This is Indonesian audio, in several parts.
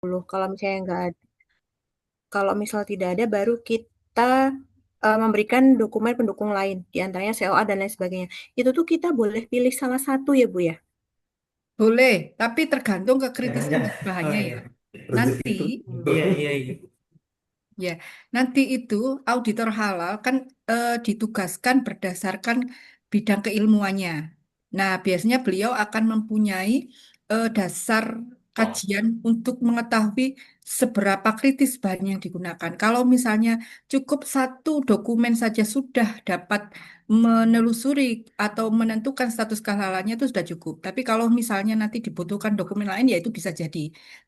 Kalau misalnya nggak ada, kalau misal tidak ada, baru kita memberikan dokumen pendukung lain, di antaranya COA dan lain sebagainya. Itu tuh kita boleh pilih salah satu ya, Bu ya? Boleh, tapi tergantung Ya, kekritisan ya. dari Oh bahannya ya. iya. Nanti, Rezeki itu. Iya, iya, iya. ya, nanti itu auditor halal kan ditugaskan berdasarkan bidang keilmuannya. Nah, biasanya beliau akan mempunyai dasar kajian untuk mengetahui seberapa kritis bahan yang digunakan. Kalau misalnya cukup satu dokumen saja sudah dapat menelusuri atau menentukan status kehalalnya itu sudah cukup. Tapi kalau misalnya nanti dibutuhkan dokumen lain, ya itu bisa jadi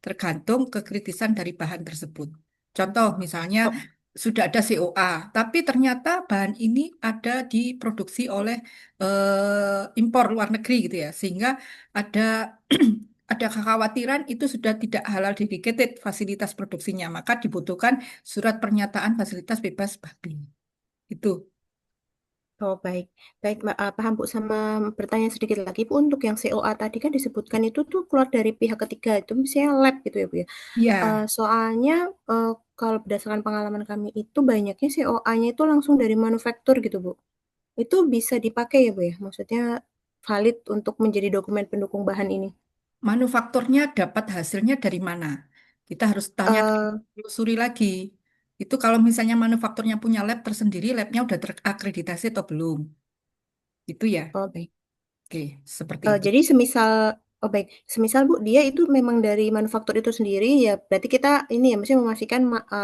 tergantung kekritisan dari bahan tersebut. Contoh misalnya Oh, sudah ada COA, tapi ternyata bahan ini ada diproduksi oleh impor luar negeri gitu ya, sehingga ada ada kekhawatiran itu sudah tidak halal dedicated fasilitas produksinya, maka dibutuhkan surat pernyataan fasilitas bebas babi. Itu. oh, baik. Baik, paham Bu. Sama pertanyaan sedikit lagi Bu, untuk yang COA tadi kan disebutkan itu tuh keluar dari pihak ketiga, itu misalnya lab gitu ya Bu ya? Ya, Soalnya kalau berdasarkan pengalaman kami itu banyaknya COA-nya itu langsung dari manufaktur gitu Bu. Itu bisa dipakai ya Bu ya? Maksudnya valid untuk menjadi dokumen pendukung bahan ini. manufakturnya dapat hasilnya dari mana? Kita harus tanya, Eh, telusuri lagi. Itu kalau misalnya manufakturnya punya lab tersendiri, labnya udah terakreditasi atau belum? Itu ya. oh baik. Oke, seperti itu. Jadi semisal, oh baik, semisal Bu dia itu memang dari manufaktur itu sendiri ya berarti kita ini ya mesti memastikan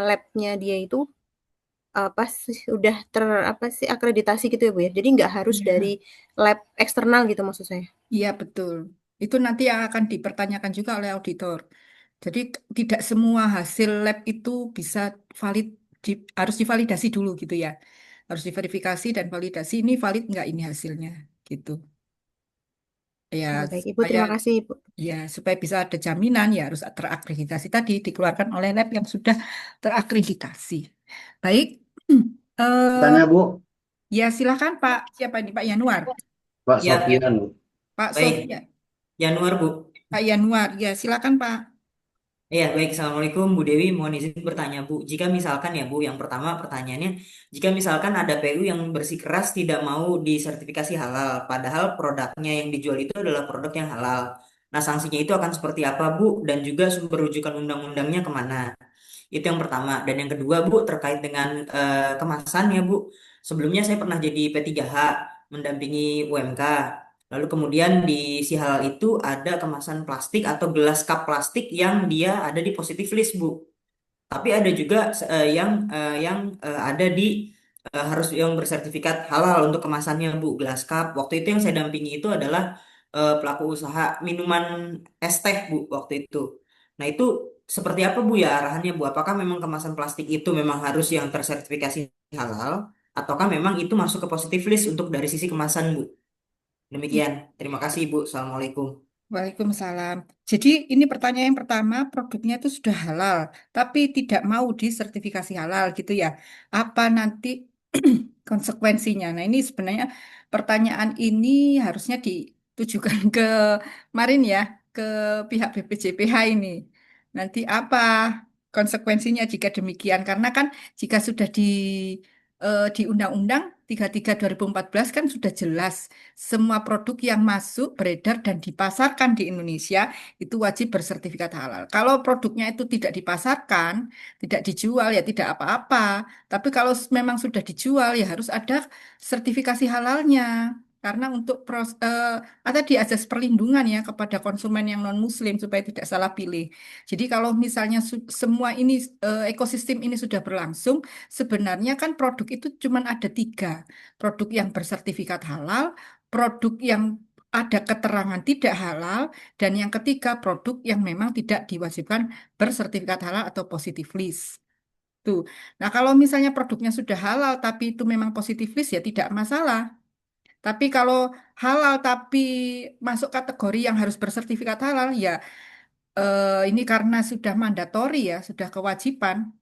labnya dia itu apa sih udah apa sih akreditasi gitu ya Bu ya. Jadi nggak harus dari Iya. lab eksternal gitu maksud saya. Iya, betul. Itu nanti yang akan dipertanyakan juga oleh auditor. Jadi tidak semua hasil lab itu bisa valid, harus divalidasi dulu gitu ya. Harus diverifikasi dan validasi ini valid nggak ini hasilnya gitu. Ya Oh baik Ibu supaya terima kasih Ibu. ya supaya bisa ada jaminan ya harus terakreditasi tadi dikeluarkan oleh lab yang sudah terakreditasi. Baik, eh, Tanya Bu, ya silakan Pak. Siapa ini Pak Yanuar? Pak Ya, Sofian Bu. Pak baik. Sofia, Januar, Bu. Pak Yanuar. Ya silakan Pak. Ya, baik. Assalamualaikum, Bu Dewi. Mohon izin bertanya, Bu. Jika misalkan ya, Bu, yang pertama pertanyaannya, jika misalkan ada PU yang bersikeras tidak mau disertifikasi halal, padahal produknya yang dijual itu adalah produk yang halal. Nah, sanksinya itu akan seperti apa, Bu? Dan juga sumber rujukan undang-undangnya kemana? Itu yang pertama. Dan yang kedua, Bu, terkait dengan kemasan ya, Bu. Sebelumnya saya pernah jadi P3H, mendampingi UMK. Lalu kemudian di si halal itu ada kemasan plastik atau gelas cup plastik yang dia ada di positif list, Bu. Tapi ada juga yang ada di harus yang bersertifikat halal untuk kemasannya, Bu. Gelas cup. Waktu itu yang saya dampingi itu adalah pelaku usaha minuman es teh, Bu, waktu itu. Nah, itu seperti apa, Bu, ya arahannya, Bu? Apakah memang kemasan plastik itu memang harus yang tersertifikasi halal ataukah memang itu masuk ke positif list untuk dari sisi kemasan, Bu? Demikian. Terima kasih, Bu. Assalamualaikum. Waalaikumsalam. Jadi ini pertanyaan yang pertama, produknya itu sudah halal, tapi tidak mau disertifikasi halal gitu ya. Apa nanti konsekuensinya? Nah ini sebenarnya pertanyaan ini harusnya ditujukan ke kemarin ya, ke pihak BPJPH ini. Nanti apa konsekuensinya jika demikian? Karena kan jika sudah di Undang-Undang 33 2014 kan sudah jelas semua produk yang masuk, beredar, dan dipasarkan di Indonesia itu wajib bersertifikat halal. Kalau produknya itu tidak dipasarkan, tidak dijual, ya tidak apa-apa. Tapi kalau memang sudah dijual, ya harus ada sertifikasi halalnya. Karena untuk ada di azas perlindungan ya kepada konsumen yang non-Muslim supaya tidak salah pilih. Jadi kalau misalnya semua ini ekosistem ini sudah berlangsung, sebenarnya kan produk itu cuma ada tiga. Produk yang bersertifikat halal, produk yang ada keterangan tidak halal, dan yang ketiga produk yang memang tidak diwajibkan bersertifikat halal atau positive list. Tuh. Nah, kalau misalnya produknya sudah halal tapi itu memang positive list ya tidak masalah. Tapi kalau halal tapi masuk kategori yang harus bersertifikat halal ya ini karena sudah mandatori ya, sudah kewajiban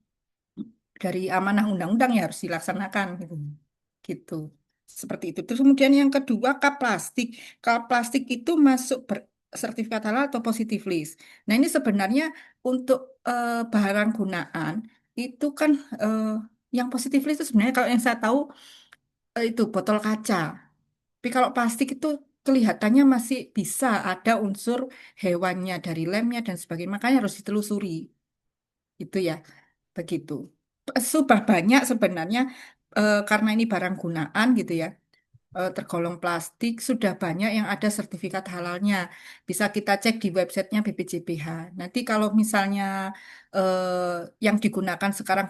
dari amanah undang-undang ya harus dilaksanakan gitu. Gitu. Seperti itu. Terus kemudian yang kedua kap plastik. Kap plastik itu masuk sertifikat halal atau positive list. Nah, ini sebenarnya untuk barang gunaan itu kan eh, yang positif itu sebenarnya kalau yang saya tahu itu botol kaca. Tapi kalau plastik itu kelihatannya masih bisa ada unsur hewannya dari lemnya dan sebagainya. Makanya harus ditelusuri. Itu ya, begitu. Sudah banyak sebenarnya karena ini barang gunaan gitu ya. Tergolong plastik sudah banyak yang ada sertifikat halalnya. Bisa kita cek di websitenya BPJPH. Nanti kalau misalnya yang digunakan sekarang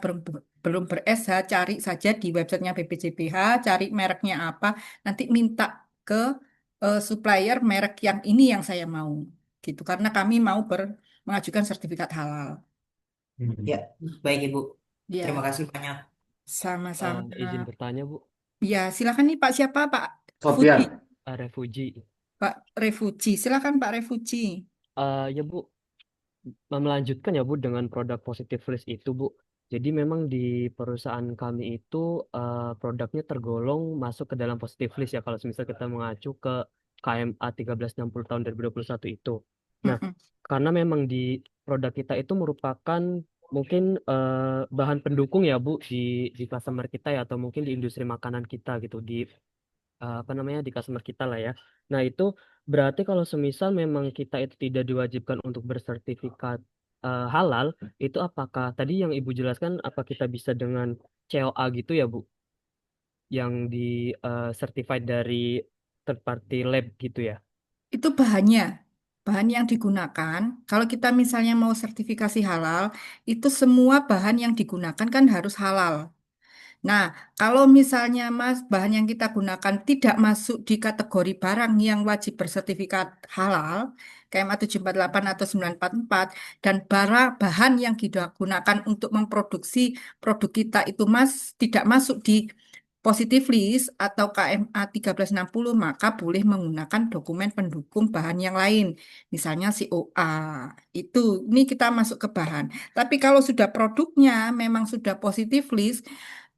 belum ber-SH, cari saja di websitenya BPJPH, cari mereknya apa, nanti minta ke supplier merek yang ini yang saya mau. Gitu. Karena kami mau mengajukan sertifikat halal. Ya, baik Ibu. Terima Ya, kasih banyak. sama-sama. Izin bertanya, Bu. Ya, silakan nih Pak siapa? Pak Fuji. Sofian, Refugi. Pak Refuji, silakan Pak Refuji. Ya, Bu, melanjutkan ya, Bu, dengan produk positif list itu, Bu. Jadi memang di perusahaan kami itu produknya tergolong masuk ke dalam positif list ya kalau misal kita mengacu ke KMA 1360 tahun 2021 itu. Nah, Mm-mm. karena memang di produk kita itu merupakan mungkin bahan pendukung ya, Bu, di customer kita ya atau mungkin di industri makanan kita gitu di apa namanya di customer kita lah ya. Nah, itu berarti kalau semisal memang kita itu tidak diwajibkan untuk bersertifikat halal, itu apakah tadi yang Ibu jelaskan apa kita bisa dengan COA gitu ya, Bu, yang di certified dari third party lab gitu ya. Itu bahannya, bahan yang digunakan. Kalau kita misalnya mau sertifikasi halal, itu semua bahan yang digunakan kan harus halal. Nah, kalau misalnya Mas bahan yang kita gunakan tidak masuk di kategori barang yang wajib bersertifikat halal, KMA 748 atau 944, dan bahan yang digunakan untuk memproduksi produk kita itu tidak masuk di positif list atau KMA 1360, maka boleh menggunakan dokumen pendukung bahan yang lain, misalnya COA. Itu, ini kita masuk ke bahan. Tapi kalau sudah produknya memang sudah positif list,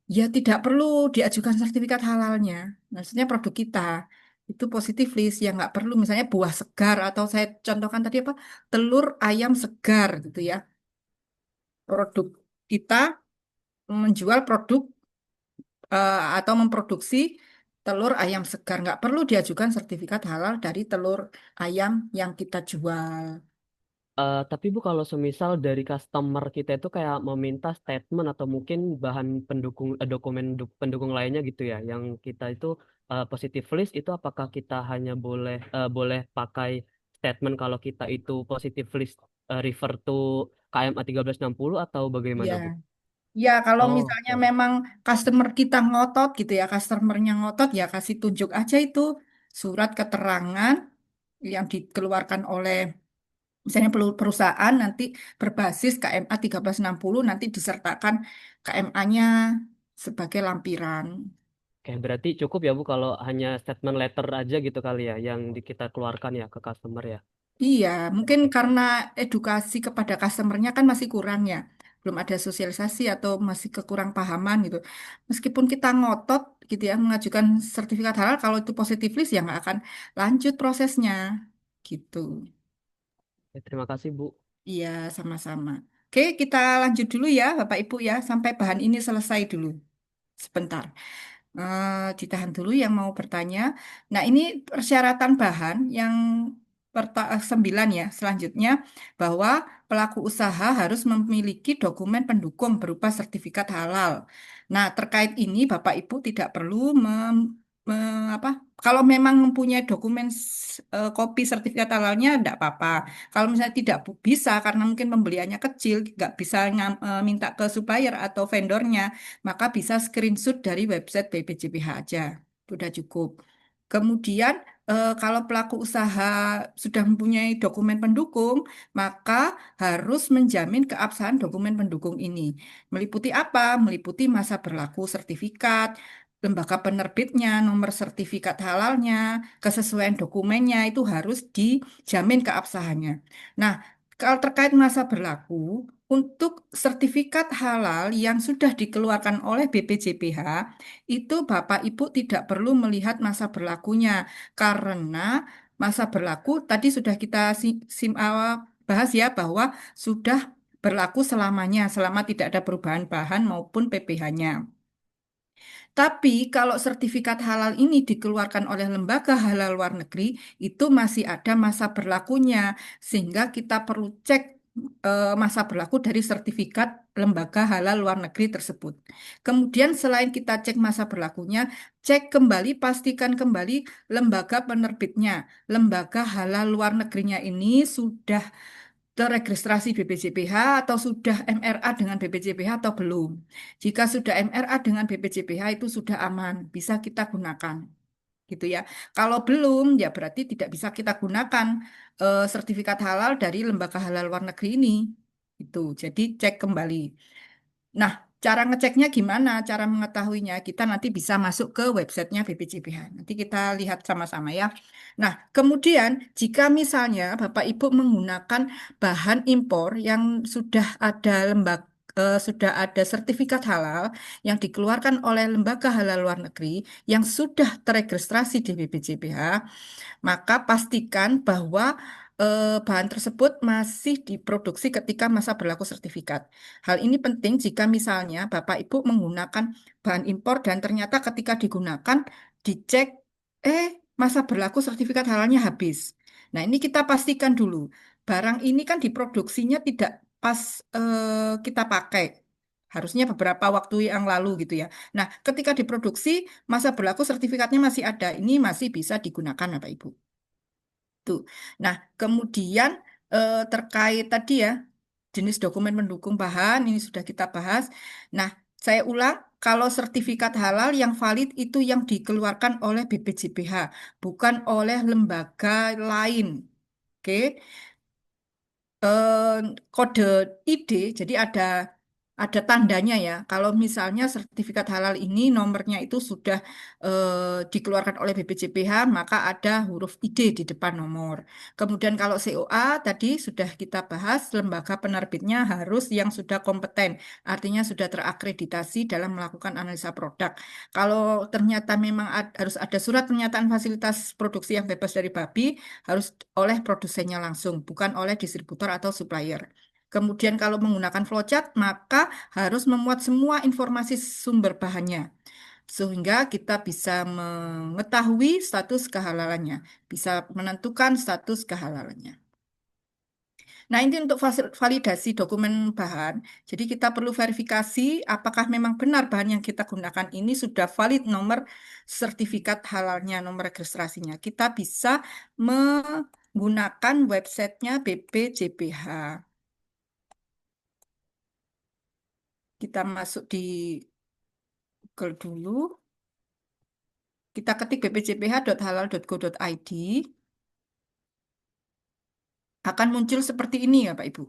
ya, tidak perlu diajukan sertifikat halalnya. Maksudnya produk kita itu positif list, ya nggak perlu. Misalnya buah segar atau saya contohkan tadi apa, telur ayam segar gitu ya. Produk kita menjual produk atau memproduksi telur ayam segar. Nggak perlu diajukan sertifikat halal dari telur ayam yang kita jual. Tapi Bu kalau semisal dari customer kita itu kayak meminta statement atau mungkin bahan pendukung dokumen pendukung lainnya gitu ya, yang kita itu positive list itu apakah kita hanya boleh pakai statement kalau kita itu positive list refer to KMA 1360 atau bagaimana Ya, Bu? ya kalau Oh, misalnya oke. memang customer kita ngotot gitu ya, customernya ngotot ya kasih tunjuk aja itu surat keterangan yang dikeluarkan oleh misalnya perusahaan nanti berbasis KMA 1360 nanti disertakan KMA-nya sebagai lampiran. Oke, berarti cukup ya Bu kalau hanya statement letter aja gitu kali ya yang kita keluarkan ya ke customer ya. Iya, mungkin Oke. karena edukasi kepada customernya kan masih kurang ya. Belum ada sosialisasi atau masih kekurang pahaman gitu. Meskipun kita ngotot gitu ya mengajukan sertifikat halal kalau itu positif list ya nggak akan lanjut prosesnya gitu. Ya, terima kasih Bu. Iya, sama-sama. Oke, kita lanjut dulu ya Bapak Ibu ya sampai bahan ini selesai dulu. Sebentar. Ditahan dulu yang mau bertanya. Nah, ini persyaratan bahan yang 9 ya. Selanjutnya, bahwa pelaku usaha harus memiliki dokumen pendukung berupa sertifikat halal. Nah, terkait ini Bapak Ibu tidak perlu apa, kalau memang mempunyai dokumen kopi sertifikat halalnya, tidak apa-apa. Kalau misalnya tidak bisa karena mungkin pembeliannya kecil, nggak bisa minta ke supplier atau vendornya, maka bisa screenshot dari website BPJPH aja. Itu udah cukup. Kemudian, kalau pelaku usaha sudah mempunyai dokumen pendukung, maka harus menjamin keabsahan dokumen pendukung ini. Meliputi apa? Meliputi masa berlaku sertifikat, lembaga penerbitnya, nomor sertifikat halalnya, kesesuaian dokumennya itu harus dijamin keabsahannya. Nah, kalau terkait masa berlaku, untuk sertifikat halal yang sudah dikeluarkan oleh BPJPH, itu Bapak Ibu tidak perlu melihat masa berlakunya, karena masa berlaku tadi sudah kita bahas ya bahwa sudah berlaku selamanya, selama tidak ada perubahan bahan maupun PPH-nya. Tapi kalau sertifikat halal ini dikeluarkan oleh lembaga halal luar negeri, itu masih ada masa berlakunya, sehingga kita perlu cek masa berlaku dari sertifikat lembaga halal luar negeri tersebut. Kemudian selain kita cek masa berlakunya, cek kembali, pastikan kembali lembaga penerbitnya. Lembaga halal luar negerinya ini sudah terregistrasi BPJPH atau sudah MRA dengan BPJPH atau belum. Jika sudah MRA dengan BPJPH itu sudah aman, bisa kita gunakan. Gitu ya. Kalau belum, ya berarti tidak bisa kita gunakan sertifikat halal dari lembaga halal luar negeri ini. Itu. Jadi cek kembali. Nah, cara ngeceknya gimana? Cara mengetahuinya kita nanti bisa masuk ke websitenya BPJPH. Nanti kita lihat sama-sama ya. Nah, kemudian jika misalnya Bapak Ibu menggunakan bahan impor yang sudah ada sudah ada sertifikat halal yang dikeluarkan oleh lembaga halal luar negeri yang sudah terregistrasi di BPJPH, maka pastikan bahwa bahan tersebut masih diproduksi ketika masa berlaku sertifikat. Hal ini penting jika misalnya Bapak Ibu menggunakan bahan impor dan ternyata ketika digunakan dicek, eh masa berlaku sertifikat halalnya habis. Nah, ini kita pastikan dulu. Barang ini kan diproduksinya tidak pas kita pakai. Harusnya beberapa waktu yang lalu gitu ya. Nah, ketika diproduksi, masa berlaku sertifikatnya masih ada. Ini masih bisa digunakan, Bapak Ibu. Tuh. Nah, kemudian terkait tadi ya, jenis dokumen pendukung bahan, ini sudah kita bahas. Nah, saya ulang, kalau sertifikat halal yang valid itu yang dikeluarkan oleh BPJPH, bukan oleh lembaga lain. Oke, eh, kode ID, jadi ada tandanya ya. Kalau misalnya sertifikat halal ini nomornya itu sudah dikeluarkan oleh BPJPH, maka ada huruf ID di depan nomor. Kemudian kalau COA tadi sudah kita bahas, lembaga penerbitnya harus yang sudah kompeten, artinya sudah terakreditasi dalam melakukan analisa produk. Kalau ternyata memang harus ada surat pernyataan fasilitas produksi yang bebas dari babi, harus oleh produsennya langsung, bukan oleh distributor atau supplier. Kemudian kalau menggunakan flowchart, maka harus memuat semua informasi sumber bahannya. Sehingga kita bisa mengetahui status kehalalannya, bisa menentukan status kehalalannya. Nah, ini untuk validasi dokumen bahan. Jadi kita perlu verifikasi apakah memang benar bahan yang kita gunakan ini sudah valid nomor sertifikat halalnya, nomor registrasinya. Kita bisa menggunakan websitenya BPJPH. Kita masuk di Google dulu. Kita ketik bpjph.halal.go.id. Akan muncul seperti ini ya Pak Ibu.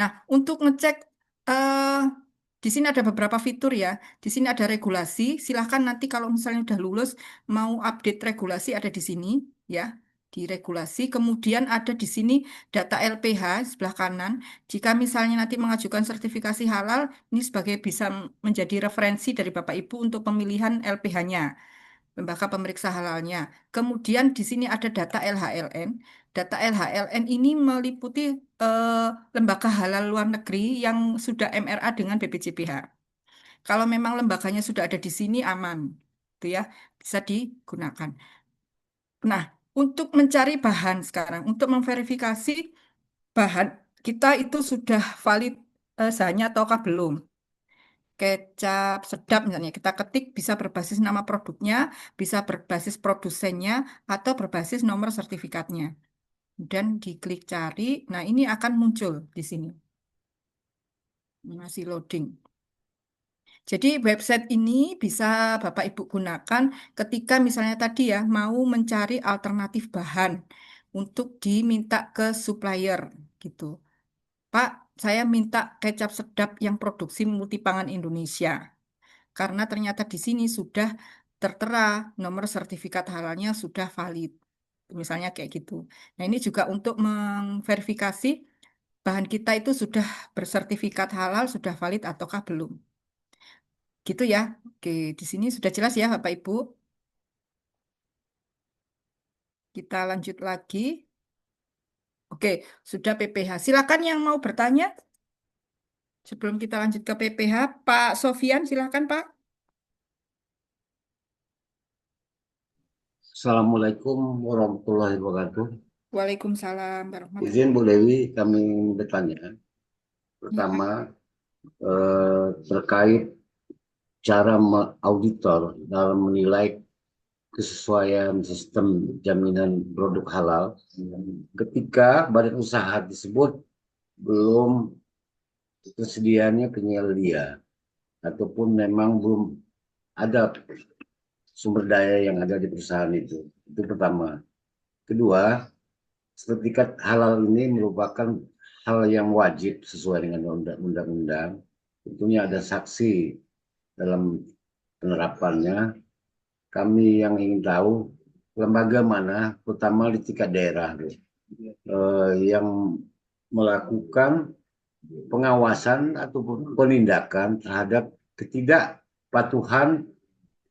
Nah, untuk ngecek eh, di sini ada beberapa fitur ya. Di sini ada regulasi. Silahkan nanti kalau misalnya udah lulus mau update regulasi ada di sini ya. Di regulasi. Kemudian ada di sini data LPH sebelah kanan. Jika misalnya nanti mengajukan sertifikasi halal, ini sebagai bisa menjadi referensi dari Bapak Ibu untuk pemilihan LPH-nya. Lembaga pemeriksa halalnya. Kemudian di sini ada data LHLN. Data LHLN ini meliputi lembaga halal luar negeri yang sudah MRA dengan BPJPH. Kalau memang lembaganya sudah ada di sini aman, itu ya bisa digunakan. Nah, untuk mencari bahan sekarang, untuk memverifikasi bahan kita itu sudah valid sahnya ataukah belum. Kecap sedap misalnya kita ketik bisa berbasis nama produknya, bisa berbasis produsennya, atau berbasis nomor sertifikatnya. Dan diklik cari, nah ini akan muncul di sini. Masih loading. Jadi website ini bisa Bapak Ibu gunakan ketika misalnya tadi ya mau mencari alternatif bahan untuk diminta ke supplier gitu. Pak, saya minta kecap sedap yang produksi multipangan Indonesia. Karena ternyata di sini sudah tertera nomor sertifikat halalnya sudah valid. Misalnya kayak gitu. Nah, ini juga untuk memverifikasi bahan kita itu sudah bersertifikat halal, sudah valid ataukah belum. Gitu ya. Oke, di sini sudah jelas ya Bapak Ibu. Kita lanjut lagi. Oke, sudah PPH. Silakan yang mau bertanya sebelum kita lanjut ke PPH. Pak Sofian, silakan Pak. Assalamualaikum warahmatullahi wabarakatuh. Waalaikumsalam warahmatullahi Izin Bu Dewi, kami bertanya. wabarakatuh. Pertama, terkait cara auditor dalam menilai kesesuaian sistem jaminan produk halal ketika badan usaha tersebut belum tersedianya penyedia ataupun memang belum ada sumber daya yang ada di perusahaan itu. Itu pertama. Kedua, sertifikat halal ini merupakan hal yang wajib sesuai dengan undang-undang. Tentunya ada saksi dalam penerapannya. Kami yang ingin tahu lembaga mana, terutama di tingkat daerah, yang melakukan pengawasan ataupun penindakan terhadap ketidakpatuhan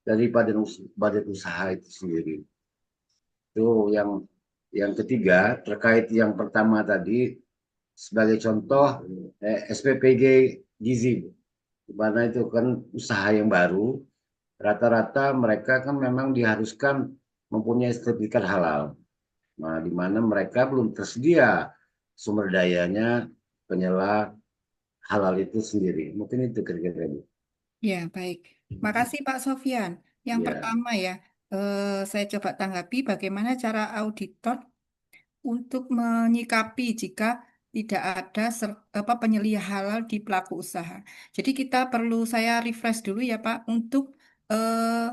dari badan usaha itu sendiri. Itu yang ketiga, terkait yang pertama tadi, sebagai contoh SPPG Gizi, di mana itu kan usaha yang baru, rata-rata mereka kan memang diharuskan mempunyai sertifikat halal. Nah, di mana mereka belum tersedia sumber dayanya penyela halal itu sendiri. Mungkin itu kira-kira. Ya, baik. Makasih Pak Sofian. Yang Ya, pertama ya, saya coba tanggapi bagaimana cara auditor untuk menyikapi jika tidak ada penyelia halal di pelaku usaha. Jadi kita perlu saya refresh dulu ya Pak untuk eh,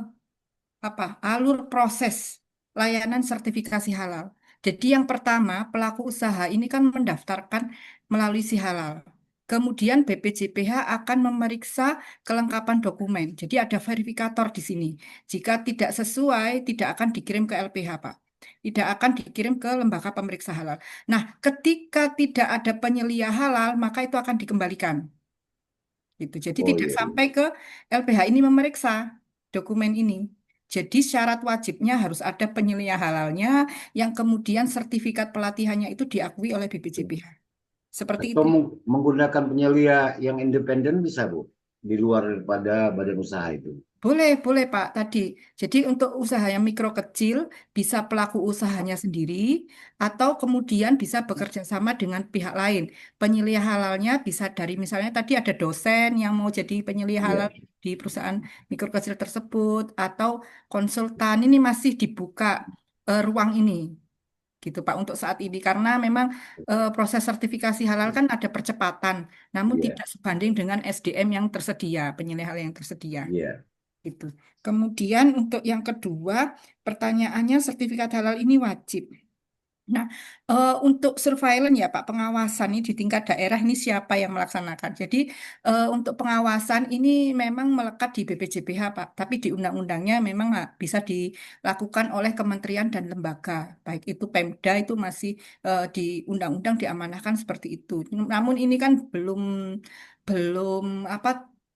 alur proses layanan sertifikasi halal. Jadi yang pertama, pelaku usaha ini kan mendaftarkan melalui si halal. Kemudian BPJPH akan memeriksa kelengkapan dokumen. Jadi ada verifikator di sini. Jika tidak sesuai, tidak akan dikirim ke LPH, Pak. Tidak akan dikirim ke lembaga pemeriksa halal. Nah, ketika tidak ada penyelia halal, maka itu akan dikembalikan gitu. Jadi oh tidak iya, sampai ke LPH ini memeriksa dokumen ini. Jadi syarat wajibnya harus ada penyelia halalnya yang kemudian sertifikat pelatihannya itu diakui oleh iya. BPJPH. Seperti Atau itu. menggunakan penyelia yang independen bisa, Bu, di luar daripada badan usaha itu. Boleh, boleh Pak tadi. Jadi untuk usaha yang mikro kecil bisa pelaku usahanya sendiri atau kemudian bisa bekerja sama dengan pihak lain. Penyelia halalnya bisa dari misalnya tadi ada dosen yang mau jadi penyelia halal Iya, di perusahaan mikro kecil tersebut atau konsultan ini masih dibuka ruang ini gitu Pak untuk saat ini karena memang proses sertifikasi halal kan ada percepatan namun iya, tidak sebanding dengan SDM yang tersedia, penyelia halal yang tersedia. iya, Gitu. Kemudian untuk yang kedua, pertanyaannya sertifikat halal ini wajib. Nah, untuk surveillance ya Pak, pengawasan ini di tingkat daerah ini siapa yang melaksanakan? Jadi untuk pengawasan ini memang melekat di BPJPH Pak, tapi di undang-undangnya memang bisa dilakukan oleh kementerian dan lembaga. Baik itu Pemda itu masih di undang-undang diamanahkan seperti itu. Namun ini kan belum belum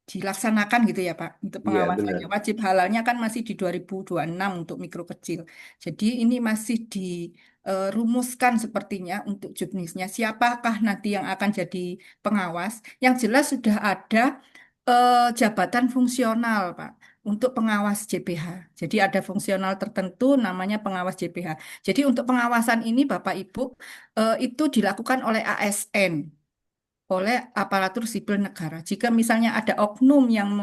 dilaksanakan gitu ya Pak. Untuk iya benar. pengawasannya wajib halalnya kan masih di 2026 untuk mikro kecil. Jadi ini masih rumuskan sepertinya untuk juknisnya. Siapakah nanti yang akan jadi pengawas? Yang jelas sudah ada jabatan fungsional, Pak, untuk pengawas JPH. Jadi ada fungsional tertentu namanya pengawas JPH. Jadi untuk pengawasan ini Bapak Ibu itu dilakukan oleh ASN, oleh aparatur sipil negara. Jika misalnya ada oknum yang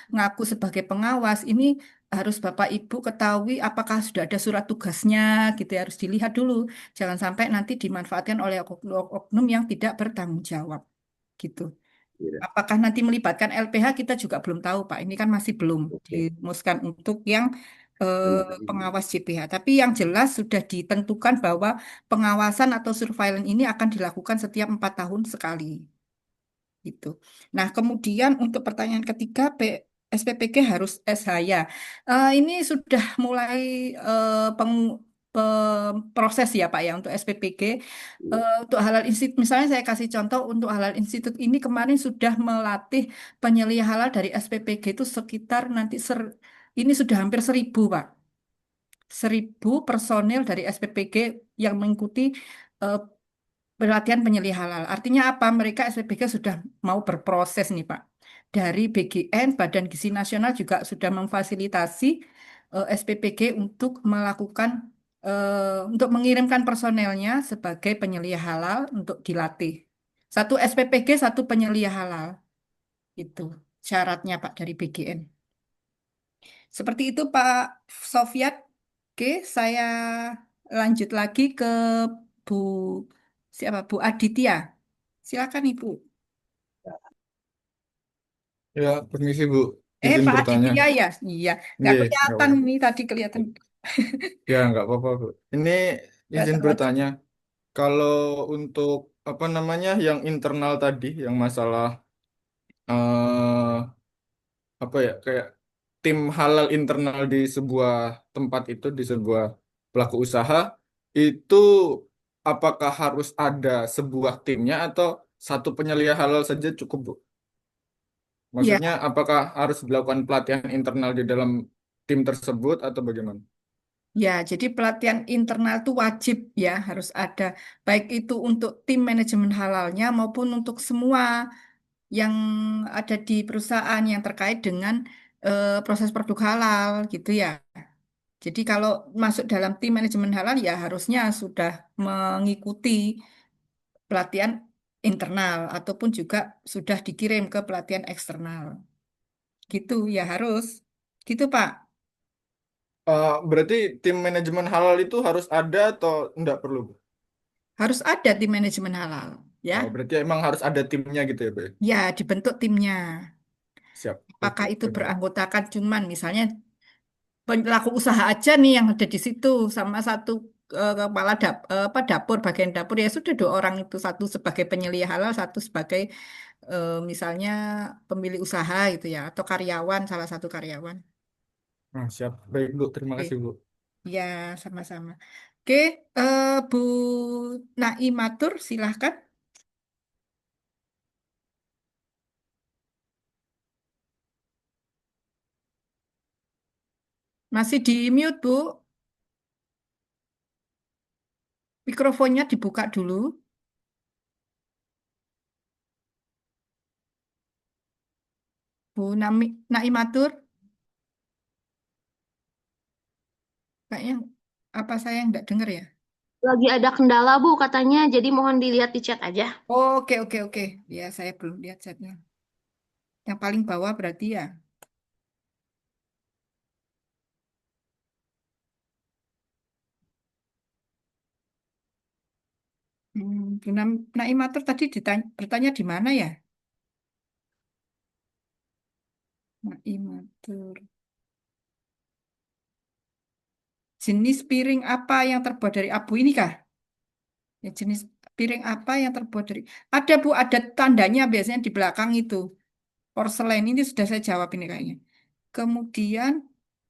mengaku sebagai pengawas, ini harus Bapak Ibu ketahui apakah sudah ada surat tugasnya, gitu ya, harus dilihat dulu. Jangan sampai nanti dimanfaatkan oleh oknum yang tidak bertanggung jawab, gitu. Iya. Apakah nanti melibatkan LPH kita juga belum tahu, Pak. Ini kan masih belum Oke, dirumuskan untuk yang benar. pengawas JPH. Tapi yang jelas sudah ditentukan bahwa pengawasan atau surveillance ini akan dilakukan setiap 4 tahun sekali. Gitu. Nah, kemudian untuk pertanyaan ketiga, SPPG harus SH ya. Ini sudah mulai proses ya Pak ya untuk SPPG. Iya, Untuk halal institut, misalnya saya kasih contoh untuk halal institut ini kemarin sudah melatih penyelia halal dari SPPG itu sekitar nanti ini sudah hampir 1.000 Pak. 1.000 personil dari SPPG yang mengikuti pelatihan penyelih halal. Artinya apa? Mereka SPBG sudah mau berproses nih, Pak. Dari BGN, Badan Gizi Nasional juga sudah memfasilitasi SPPG untuk melakukan untuk mengirimkan personelnya sebagai penyeliah halal untuk dilatih. Satu SPPG, satu penyeliah halal. Itu syaratnya, Pak, dari BGN. Seperti itu, Pak Sofiat. Oke, saya lanjut lagi ke Bu siapa? Bu Aditya. Silakan Ibu. Ya, permisi Bu, izin Pak bertanya. Aditya ya? Iya, nggak Nggih, nggak kelihatan apa-apa. nih tadi kelihatan. Ya, nggak apa-apa Bu. Ini izin Terwajib. bertanya, kalau untuk apa namanya yang internal tadi, yang masalah eh apa ya, kayak tim halal internal di sebuah tempat itu, di sebuah pelaku usaha, itu apakah harus ada sebuah timnya atau satu penyelia halal saja cukup Bu? Ya, Maksudnya apakah harus dilakukan pelatihan internal di dalam tim tersebut atau bagaimana? ya. Jadi pelatihan internal itu wajib ya harus ada. Baik itu untuk tim manajemen halalnya maupun untuk semua yang ada di perusahaan yang terkait dengan proses produk halal gitu ya. Jadi kalau masuk dalam tim manajemen halal ya harusnya sudah mengikuti pelatihan internal ataupun juga sudah dikirim ke pelatihan eksternal. Gitu ya harus. Gitu Pak. Berarti tim manajemen halal itu harus ada atau enggak perlu? Bu? Harus ada tim manajemen halal ya. Oh, berarti emang harus ada timnya gitu ya, Bu? Ya? Ya dibentuk timnya. Siap. Apakah Oke, itu oke. beranggotakan cuman misalnya pelaku usaha aja nih yang ada di situ sama satu kepala dapur bagian dapur ya sudah dua orang itu satu sebagai penyelia halal satu sebagai misalnya pemilik usaha gitu ya atau karyawan salah satu karyawan. Nah, siap. Baik, Bu. Terima Oke. kasih, Bu. Ya, sama-sama. Oke, Bu Naimatur, silahkan. Masih di mute, Bu. Mikrofonnya dibuka dulu. Naimatur, kayaknya apa saya nggak dengar ya? Lagi ada kendala, Bu, katanya. Jadi mohon dilihat di chat aja. Oke, oke, oke. Ya, saya belum lihat chatnya. Yang paling bawah berarti ya. Bu Naimatur tadi bertanya di mana ya? Naimatur. Jenis piring apa yang terbuat dari abu ini kah? Ya, jenis piring apa yang terbuat dari... Ada Bu, ada tandanya biasanya di belakang itu. Porselen ini sudah saya jawab ini kayaknya. Kemudian,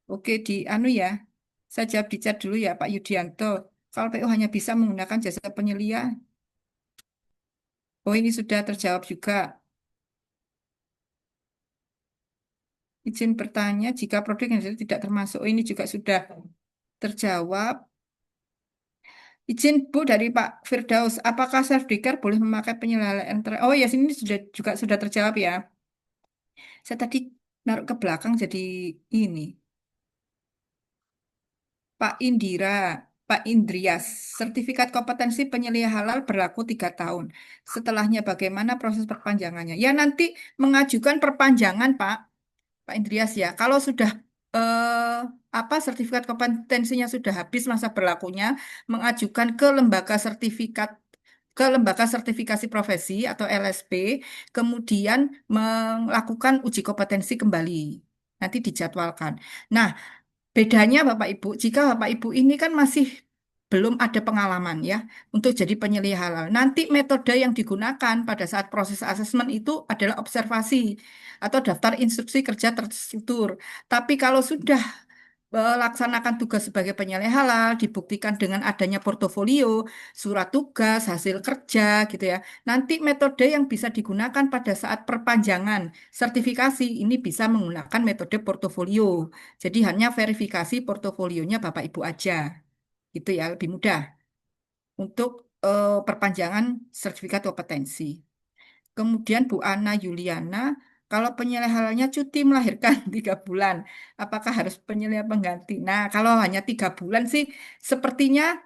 oke di anu ya, saya jawab di chat dulu ya Pak Yudianto. Kalau PU hanya bisa menggunakan jasa penyelia, oh ini sudah terjawab juga. Izin bertanya jika produk yang tidak termasuk, oh ini juga sudah terjawab. Izin Bu dari Pak Firdaus, apakah self declare boleh memakai penyelenggaraan? Oh ya, sini sudah terjawab ya. Saya tadi naruh ke belakang jadi ini. Pak Indira, Pak Indrias, sertifikat kompetensi penyelia halal berlaku 3 tahun. Setelahnya bagaimana proses perpanjangannya? Ya nanti mengajukan perpanjangan Pak Indrias ya. Kalau sudah sertifikat kompetensinya sudah habis masa berlakunya, mengajukan ke lembaga sertifikasi profesi atau LSP, kemudian melakukan uji kompetensi kembali. Nanti dijadwalkan. Nah, bedanya Bapak Ibu, jika Bapak Ibu ini kan masih belum ada pengalaman ya untuk jadi penyelia halal. Nanti metode yang digunakan pada saat proses asesmen itu adalah observasi atau daftar instruksi kerja terstruktur. Tapi kalau sudah melaksanakan tugas sebagai penyelia halal, dibuktikan dengan adanya portofolio, surat tugas, hasil kerja gitu ya. Nanti metode yang bisa digunakan pada saat perpanjangan sertifikasi ini bisa menggunakan metode portofolio. Jadi hanya verifikasi portofolionya Bapak Ibu aja. Gitu ya, lebih mudah untuk perpanjangan sertifikat kompetensi. Kemudian Bu Ana Yuliana, kalau penyelenggaranya halalnya cuti melahirkan 3 bulan, apakah harus penyelenggaraan pengganti? Nah, kalau hanya 3 bulan sih, sepertinya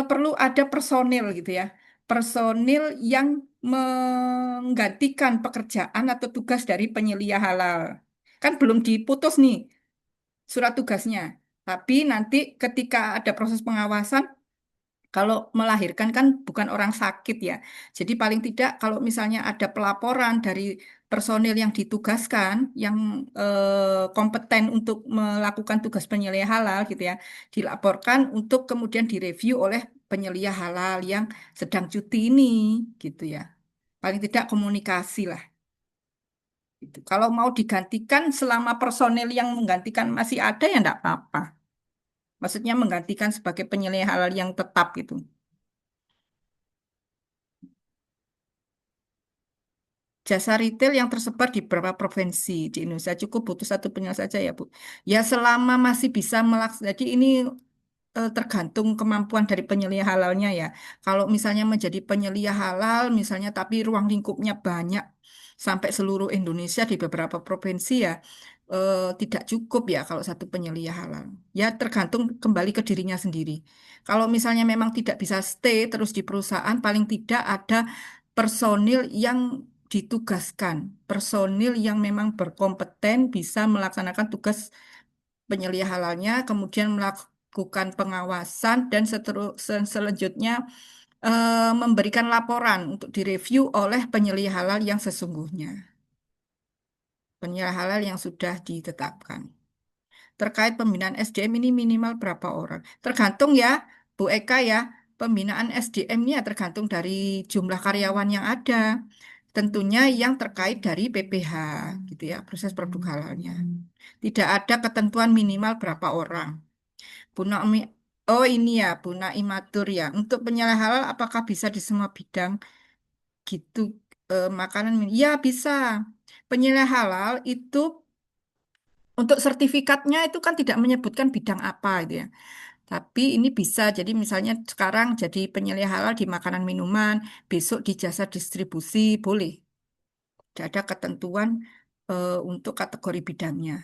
perlu ada personil gitu ya, personil yang menggantikan pekerjaan atau tugas dari penyelia halal. Kan belum diputus nih surat tugasnya, tapi nanti ketika ada proses pengawasan. Kalau melahirkan kan bukan orang sakit ya. Jadi paling tidak kalau misalnya ada pelaporan dari personil yang ditugaskan, yang kompeten untuk melakukan tugas penyelia halal gitu ya, dilaporkan untuk kemudian direview oleh penyelia halal yang sedang cuti ini gitu ya. Paling tidak komunikasi lah. Gitu. Kalau mau digantikan selama personil yang menggantikan masih ada ya enggak apa-apa. Maksudnya menggantikan sebagai penyelia halal yang tetap gitu. Jasa retail yang tersebar di beberapa provinsi di Indonesia cukup butuh satu penyelia saja ya Bu. Ya selama masih bisa melaksanakan, jadi ini tergantung kemampuan dari penyelia halalnya ya. Kalau misalnya menjadi penyelia halal, misalnya tapi ruang lingkupnya banyak sampai seluruh Indonesia di beberapa provinsi ya, tidak cukup ya kalau satu penyelia halal. Ya tergantung kembali ke dirinya sendiri. Kalau misalnya memang tidak bisa stay terus di perusahaan, paling tidak ada personil yang ditugaskan, personil yang memang berkompeten bisa melaksanakan tugas penyelia halalnya, kemudian melakukan pengawasan dan selanjutnya memberikan laporan untuk direview oleh penyelia halal yang sesungguhnya, penyelia halal yang sudah ditetapkan. Terkait pembinaan SDM ini minimal berapa orang? Tergantung ya, Bu Eka ya, pembinaan SDM-nya tergantung dari jumlah karyawan yang ada. Tentunya yang terkait dari PPH, gitu ya, proses produk halalnya. Tidak ada ketentuan minimal berapa orang. Bu Naomi, oh ini ya, Bu Naimatur ya. Untuk penyelia halal apakah bisa di semua bidang gitu makanan? Ya bisa. Penyelia halal itu untuk sertifikatnya itu kan tidak menyebutkan bidang apa gitu ya. Tapi ini bisa, jadi misalnya sekarang jadi penyelia halal di makanan minuman, besok di jasa distribusi, boleh. Tidak ada ketentuan untuk kategori bidangnya.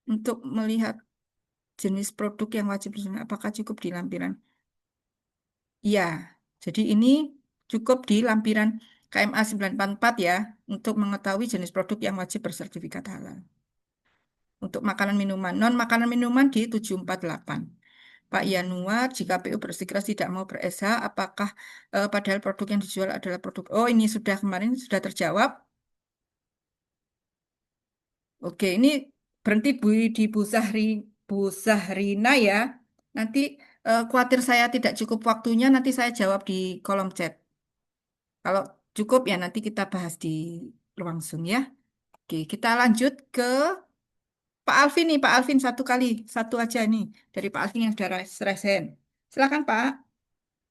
Untuk melihat jenis produk yang wajib disesuaikan, apakah cukup di lampiran? Iya, jadi ini cukup di lampiran KMA 944 ya, untuk mengetahui jenis produk yang wajib bersertifikat halal. Untuk makanan minuman, non makanan minuman di 748. Pak Yanuar, jika PU bersikeras tidak mau ber-SH, apakah padahal produk yang dijual adalah produk... Oh, ini sudah kemarin sudah terjawab. Oke, ini berhenti di Bu Zahrina ya. Nanti khawatir saya tidak cukup waktunya, nanti saya jawab di kolom chat. Kalau cukup ya nanti kita bahas di ruang Zoom ya. Oke, kita lanjut ke Pak Alvin nih, Pak Alvin satu aja nih dari Pak Alvin yang sudah raise hand. Silakan Pak.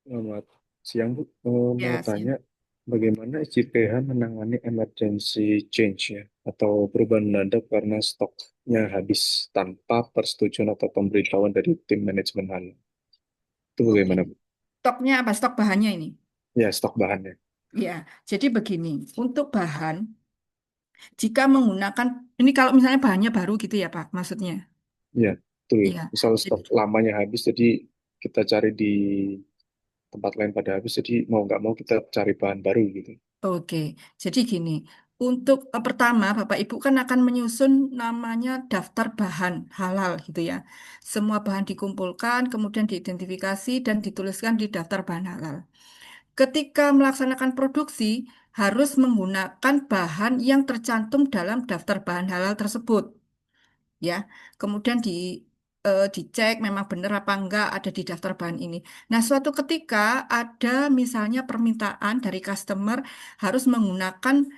Selamat siang, Bu. Mau Ya, tanya, siap. bagaimana SJPH menangani emergency change ya, atau perubahan mendadak karena stoknya habis tanpa persetujuan atau pemberitahuan dari tim manajemen halal. Itu Oke. bagaimana, Bu? Stoknya apa? Stok bahannya ini. Ya, stok bahannya. Ya, jadi begini, untuk bahan, jika menggunakan, ini kalau misalnya bahannya baru gitu ya Pak, maksudnya. Ya, betul. Iya, Misal jadi, stok lamanya habis, jadi kita cari di tempat lain pada habis, jadi mau nggak mau kita cari bahan baru gitu. oke. Jadi gini, untuk pertama Bapak Ibu kan akan menyusun namanya daftar bahan halal gitu ya. Semua bahan dikumpulkan, kemudian diidentifikasi dan dituliskan di daftar bahan halal. Ketika melaksanakan produksi, harus menggunakan bahan yang tercantum dalam daftar bahan halal tersebut. Ya, kemudian dicek memang benar apa enggak ada di daftar bahan ini. Nah, suatu ketika ada misalnya permintaan dari customer harus menggunakan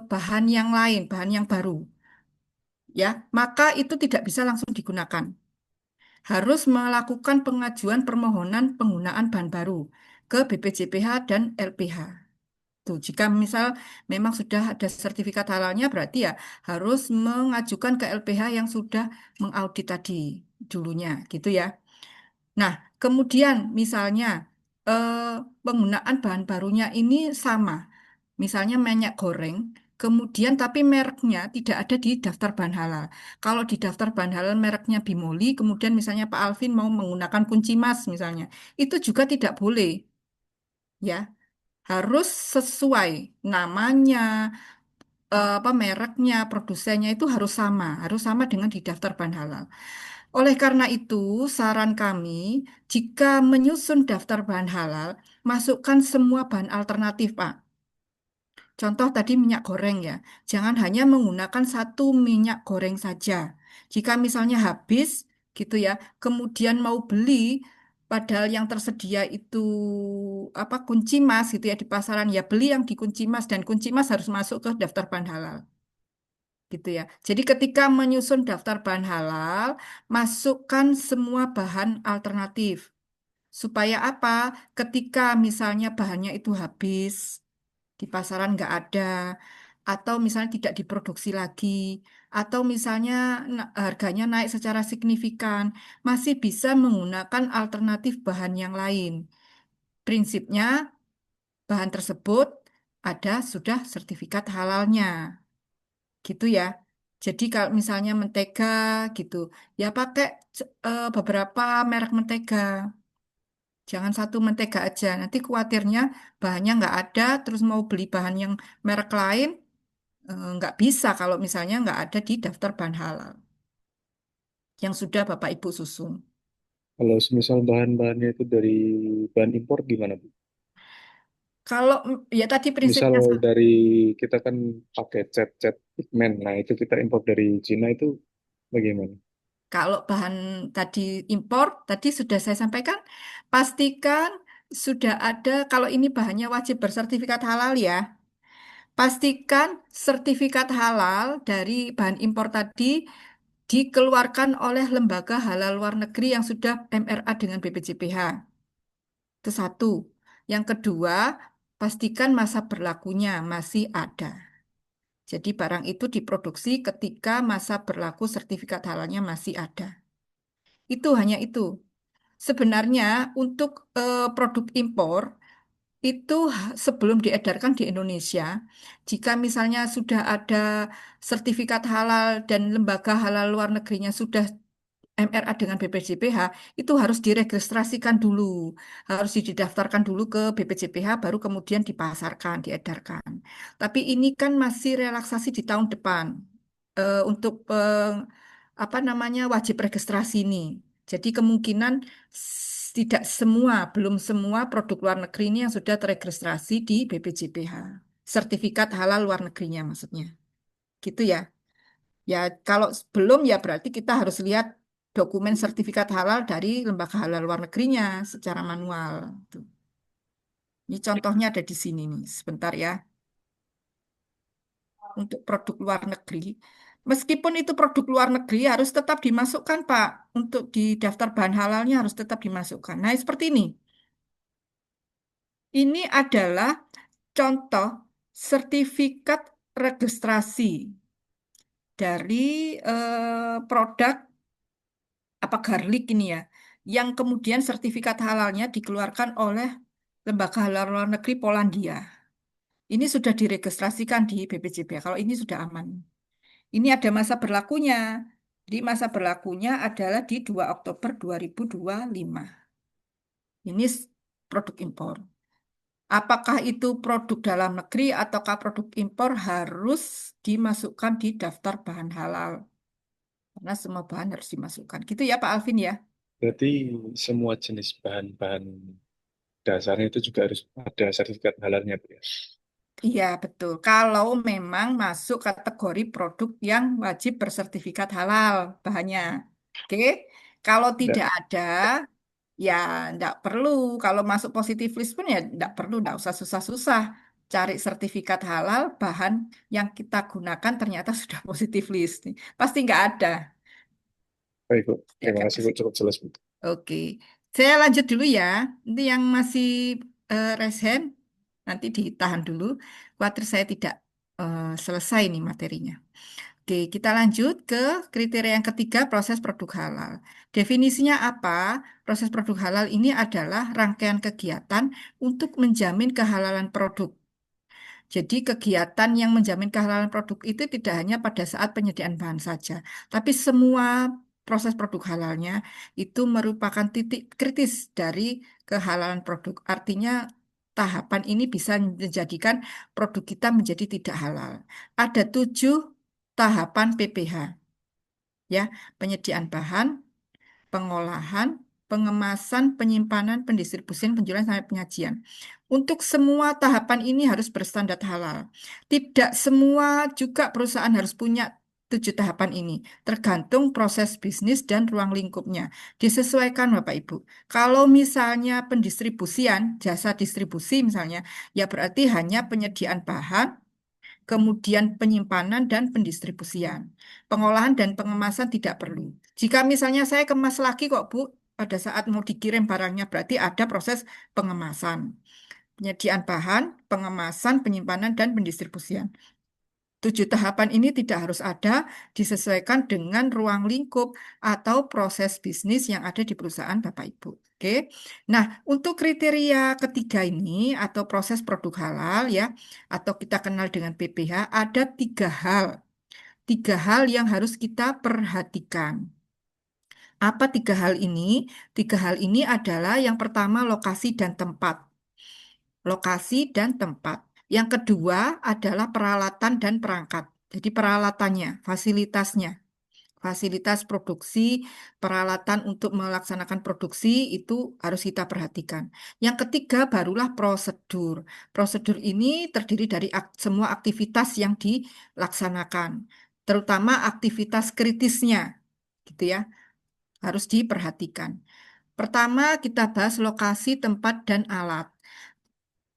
bahan yang lain, bahan yang baru, ya, maka itu tidak bisa langsung digunakan. Harus melakukan pengajuan permohonan penggunaan bahan baru ke BPJPH dan LPH. Tuh, jika misal memang sudah ada sertifikat halalnya, berarti ya harus mengajukan ke LPH yang sudah mengaudit tadi dulunya, gitu ya. Nah, Kemudian misalnya penggunaan bahan barunya ini sama. Misalnya minyak goreng, kemudian tapi mereknya tidak ada di daftar bahan halal. Kalau di daftar bahan halal mereknya Bimoli, kemudian misalnya Pak Alvin mau menggunakan kunci mas misalnya, itu juga tidak boleh, ya. Harus sesuai namanya, apa mereknya, produsennya itu harus sama dengan di daftar bahan halal. Oleh karena itu, saran kami, jika menyusun daftar bahan halal, masukkan semua bahan alternatif, Pak. Contoh tadi minyak goreng ya, jangan hanya menggunakan satu minyak goreng saja. Jika misalnya habis gitu ya, kemudian mau beli, padahal yang tersedia itu apa kunci mas gitu ya di pasaran ya beli yang di kunci mas dan kunci mas harus masuk ke daftar bahan halal gitu ya. Jadi ketika menyusun daftar bahan halal, masukkan semua bahan alternatif. Supaya apa? Ketika misalnya bahannya itu habis, di pasaran nggak ada, atau misalnya tidak diproduksi lagi, atau misalnya harganya naik secara signifikan, masih bisa menggunakan alternatif bahan yang lain. Prinsipnya, bahan tersebut ada sudah sertifikat halalnya, gitu ya. Jadi kalau misalnya mentega gitu, ya pakai beberapa merek mentega. Jangan satu mentega aja. Nanti khawatirnya bahannya nggak ada, terus mau beli bahan yang merek lain, nggak bisa kalau misalnya nggak ada di daftar bahan halal yang sudah Bapak Ibu susun. Kalau semisal bahan-bahannya itu dari bahan impor gimana, Bu? Kalau ya tadi Misal prinsipnya sama. dari kita kan pakai cat-cat pigmen, nah itu kita impor dari Cina itu bagaimana? Kalau bahan tadi impor, tadi sudah saya sampaikan, pastikan sudah ada, kalau ini bahannya wajib bersertifikat halal ya, pastikan sertifikat halal dari bahan impor tadi dikeluarkan oleh lembaga halal luar negeri yang sudah MRA dengan BPJPH. Itu satu. Yang kedua, pastikan masa berlakunya masih ada. Jadi barang itu diproduksi ketika masa berlaku sertifikat halalnya masih ada. Itu hanya itu. Sebenarnya untuk produk impor itu sebelum diedarkan di Indonesia, jika misalnya sudah ada sertifikat halal dan lembaga halal luar negerinya sudah MRA dengan BPJPH, itu harus diregistrasikan dulu, harus didaftarkan dulu ke BPJPH, baru kemudian dipasarkan, diedarkan. Tapi ini kan masih relaksasi di tahun depan untuk apa namanya wajib registrasi ini. Jadi kemungkinan tidak semua, belum semua produk luar negeri ini yang sudah terregistrasi di BPJPH. Sertifikat halal luar negerinya maksudnya. Gitu ya. Ya kalau belum ya berarti kita harus lihat dokumen sertifikat halal dari lembaga halal luar negerinya secara manual. Tuh. Ini contohnya ada di sini nih. Sebentar ya. Untuk produk luar negeri. Meskipun itu produk luar negeri harus tetap dimasukkan, Pak. Untuk di daftar bahan halalnya harus tetap dimasukkan. Nah, seperti ini. Ini adalah contoh sertifikat registrasi dari produk apa garlic ini ya, yang kemudian sertifikat halalnya dikeluarkan oleh Lembaga Halal Luar Negeri Polandia. Ini sudah diregistrasikan di BPJB. Kalau ini sudah aman. Ini ada masa berlakunya. Jadi masa berlakunya adalah di 2 Oktober 2025. Ini produk impor. Apakah itu produk dalam negeri ataukah produk impor harus dimasukkan di daftar bahan halal. Karena semua bahan harus dimasukkan. Gitu ya Pak Alvin ya. Berarti semua jenis bahan-bahan dasarnya itu juga harus ada sertifikat halalnya, Bu, ya? Iya, betul. Kalau memang masuk kategori produk yang wajib bersertifikat halal bahannya. Oke. Kalau Nggak, tidak ada, ya enggak perlu. Kalau masuk positif list pun ya enggak perlu, enggak usah susah-susah. Cari sertifikat halal bahan yang kita gunakan ternyata sudah positif list. Pasti enggak ada. baik, Bu. Ya Terima kan? kasih, Bu. Cukup jelas, Bu. Oke. Saya lanjut dulu ya. Nanti yang masih raise hand, nanti ditahan dulu. Khawatir saya tidak selesai nih materinya. Oke, kita lanjut ke kriteria yang ketiga, proses produk halal. Definisinya apa? Proses produk halal ini adalah rangkaian kegiatan untuk menjamin kehalalan produk. Jadi kegiatan yang menjamin kehalalan produk itu tidak hanya pada saat penyediaan bahan saja, tapi semua proses produk halalnya itu merupakan titik kritis dari kehalalan produk. Artinya tahapan ini bisa menjadikan produk kita menjadi tidak halal. Ada 7 tahapan PPH, ya, penyediaan bahan, pengolahan, pengemasan, penyimpanan, pendistribusian, penjualan, sampai penyajian. Untuk semua tahapan ini harus berstandar halal. Tidak semua juga perusahaan harus punya 7 tahapan ini. Tergantung proses bisnis dan ruang lingkupnya. Disesuaikan Bapak Ibu. Kalau misalnya pendistribusian, jasa distribusi misalnya, ya berarti hanya penyediaan bahan, kemudian penyimpanan dan pendistribusian. Pengolahan dan pengemasan tidak perlu. Jika misalnya saya kemas lagi kok Bu, pada saat mau dikirim barangnya berarti ada proses pengemasan. Penyediaan bahan, pengemasan, penyimpanan, dan pendistribusian. 7 tahapan ini tidak harus ada, disesuaikan dengan ruang lingkup atau proses bisnis yang ada di perusahaan Bapak Ibu. Oke. Nah, untuk kriteria ketiga ini atau proses produk halal ya, atau kita kenal dengan PPH, ada 3 hal. 3 hal yang harus kita perhatikan. Apa 3 hal ini? 3 hal ini adalah yang pertama lokasi dan tempat. Lokasi dan tempat. Yang kedua adalah peralatan dan perangkat. Jadi peralatannya, fasilitasnya, fasilitas produksi, peralatan untuk melaksanakan produksi itu harus kita perhatikan. Yang ketiga barulah prosedur. Prosedur ini terdiri dari semua aktivitas yang dilaksanakan, terutama aktivitas kritisnya, gitu ya, harus diperhatikan. Pertama kita bahas lokasi, tempat, dan alat.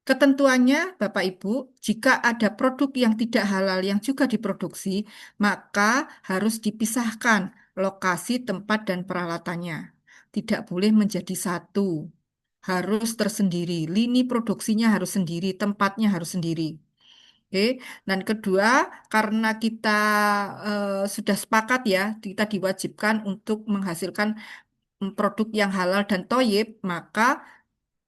Ketentuannya, Bapak Ibu, jika ada produk yang tidak halal yang juga diproduksi, maka harus dipisahkan lokasi, tempat, dan peralatannya. Tidak boleh menjadi satu, harus tersendiri. Lini produksinya harus sendiri, tempatnya harus sendiri. Oke, dan kedua, karena kita sudah sepakat ya, kita diwajibkan untuk menghasilkan produk yang halal dan thoyyib, maka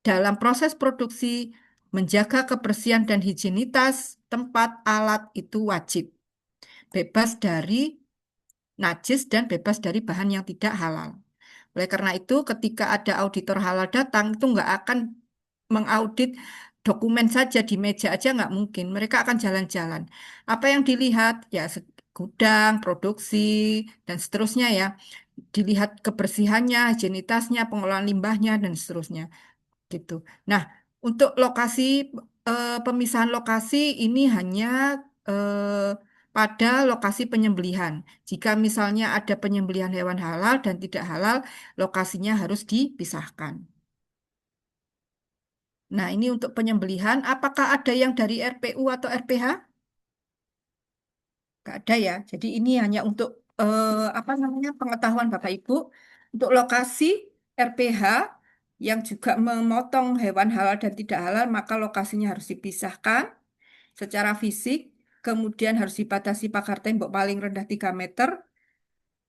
dalam proses produksi, menjaga kebersihan dan higienitas tempat alat itu wajib. Bebas dari najis dan bebas dari bahan yang tidak halal. Oleh karena itu, ketika ada auditor halal datang, itu nggak akan mengaudit dokumen saja di meja aja nggak mungkin. Mereka akan jalan-jalan. Apa yang dilihat? Ya, gudang, produksi, dan seterusnya ya. Dilihat kebersihannya, higienitasnya, pengolahan limbahnya, dan seterusnya gitu. Nah, untuk lokasi pemisahan lokasi ini hanya pada lokasi penyembelihan. Jika misalnya ada penyembelihan hewan halal dan tidak halal, lokasinya harus dipisahkan. Nah, ini untuk penyembelihan. Apakah ada yang dari RPU atau RPH? Nggak ada ya. Jadi ini hanya untuk apa namanya pengetahuan Bapak Ibu. Untuk lokasi RPH yang juga memotong hewan halal dan tidak halal, maka lokasinya harus dipisahkan secara fisik. Kemudian harus dibatasi pagar tembok paling rendah 3 meter.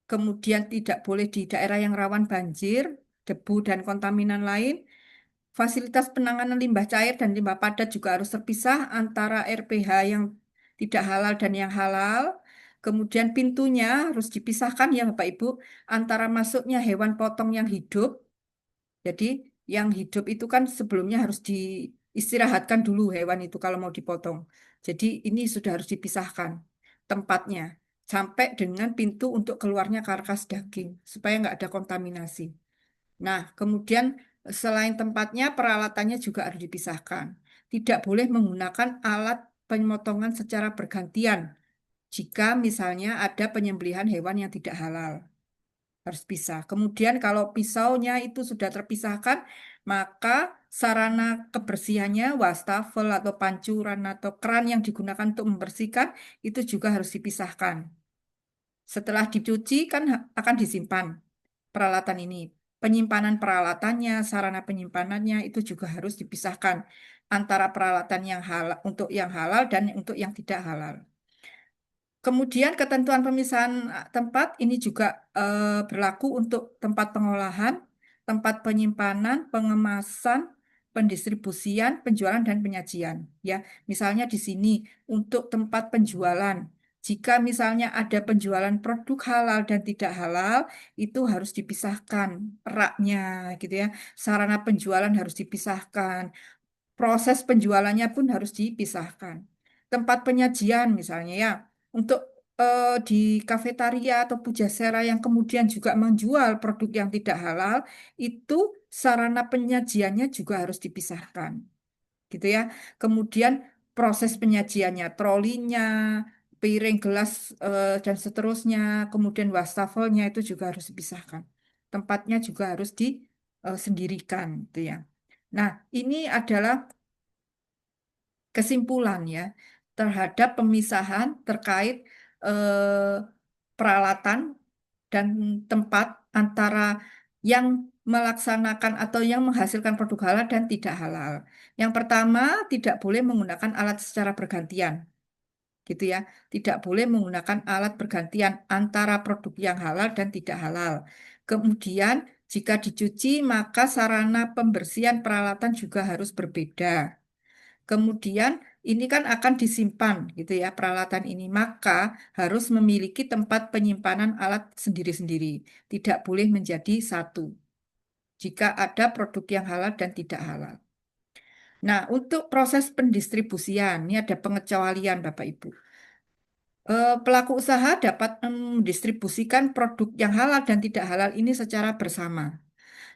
Kemudian tidak boleh di daerah yang rawan banjir, debu, dan kontaminan lain. Fasilitas penanganan limbah cair dan limbah padat juga harus terpisah antara RPH yang tidak halal dan yang halal. Kemudian pintunya harus dipisahkan ya Bapak Ibu antara masuknya hewan potong yang hidup. Jadi yang hidup itu kan sebelumnya harus diistirahatkan dulu hewan itu kalau mau dipotong. Jadi ini sudah harus dipisahkan tempatnya sampai dengan pintu untuk keluarnya karkas daging supaya nggak ada kontaminasi. Nah, kemudian selain tempatnya, peralatannya juga harus dipisahkan. Tidak boleh menggunakan alat pemotongan secara bergantian jika misalnya ada penyembelihan hewan yang tidak halal. Harus pisah. Kemudian kalau pisaunya itu sudah terpisahkan, maka sarana kebersihannya, wastafel atau pancuran atau keran yang digunakan untuk membersihkan, itu juga harus dipisahkan. Setelah dicuci kan akan disimpan peralatan ini. Penyimpanan peralatannya, sarana penyimpanannya itu juga harus dipisahkan antara peralatan yang halal untuk yang halal dan untuk yang tidak halal. Kemudian ketentuan pemisahan tempat ini juga berlaku untuk tempat pengolahan, tempat penyimpanan, pengemasan, pendistribusian, penjualan dan penyajian. Ya, misalnya di sini untuk tempat penjualan. Jika misalnya ada penjualan produk halal dan tidak halal, itu harus dipisahkan raknya, gitu ya. Sarana penjualan harus dipisahkan. Proses penjualannya pun harus dipisahkan. Tempat penyajian misalnya ya, untuk di kafetaria atau pujasera yang kemudian juga menjual produk yang tidak halal, itu sarana penyajiannya juga harus dipisahkan, gitu ya. Kemudian proses penyajiannya, trolinya, piring, gelas, dan seterusnya, kemudian wastafelnya itu juga harus dipisahkan. Tempatnya juga harus disendirikan, gitu ya. Nah, ini adalah kesimpulan ya terhadap pemisahan terkait eh, peralatan dan tempat antara yang melaksanakan atau yang menghasilkan produk halal dan tidak halal. Yang pertama, tidak boleh menggunakan alat secara bergantian, gitu ya. Tidak boleh menggunakan alat bergantian antara produk yang halal dan tidak halal. Kemudian, jika dicuci, maka sarana pembersihan peralatan juga harus berbeda. Kemudian ini kan akan disimpan gitu ya peralatan ini, maka harus memiliki tempat penyimpanan alat sendiri-sendiri. Tidak boleh menjadi satu jika ada produk yang halal dan tidak halal. Nah, untuk proses pendistribusian, ini ada pengecualian Bapak Ibu. Pelaku usaha dapat mendistribusikan produk yang halal dan tidak halal ini secara bersama.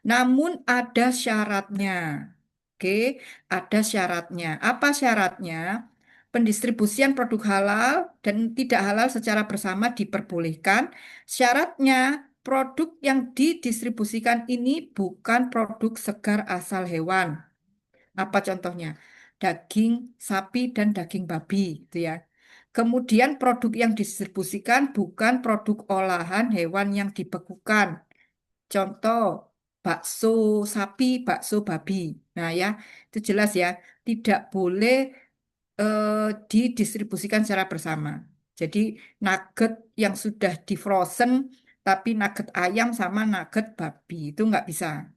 Namun ada syaratnya. Oke, ada syaratnya. Apa syaratnya? Pendistribusian produk halal dan tidak halal secara bersama diperbolehkan. Syaratnya, produk yang didistribusikan ini bukan produk segar asal hewan. Apa contohnya? Daging sapi dan daging babi, gitu ya. Kemudian produk yang didistribusikan bukan produk olahan hewan yang dibekukan. Contoh, bakso sapi, bakso babi. Nah ya, itu jelas ya, tidak boleh didistribusikan secara bersama. Jadi nugget yang sudah di frozen, tapi nugget ayam sama nugget babi itu nggak bisa.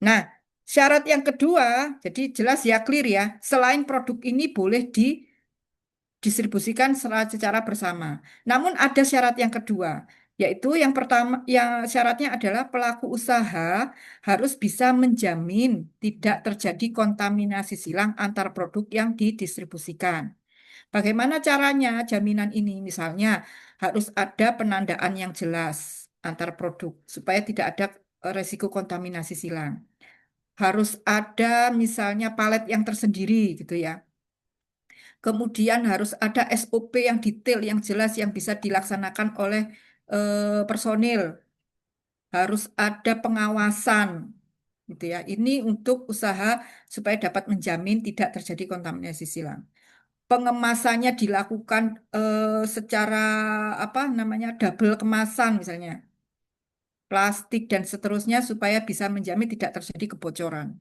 Nah, syarat yang kedua, jadi jelas ya, clear ya, selain produk ini boleh didistribusikan secara bersama. Namun ada syarat yang kedua, yaitu yang pertama, yang syaratnya adalah pelaku usaha harus bisa menjamin tidak terjadi kontaminasi silang antar produk yang didistribusikan. Bagaimana caranya jaminan ini? Misalnya harus ada penandaan yang jelas antar produk supaya tidak ada resiko kontaminasi silang. Harus ada misalnya palet yang tersendiri gitu ya. Kemudian harus ada SOP yang detail, yang jelas, yang bisa dilaksanakan oleh personil. Harus ada pengawasan, gitu ya. Ini untuk usaha supaya dapat menjamin tidak terjadi kontaminasi silang. Pengemasannya dilakukan secara apa namanya double kemasan misalnya, plastik dan seterusnya supaya bisa menjamin tidak terjadi kebocoran.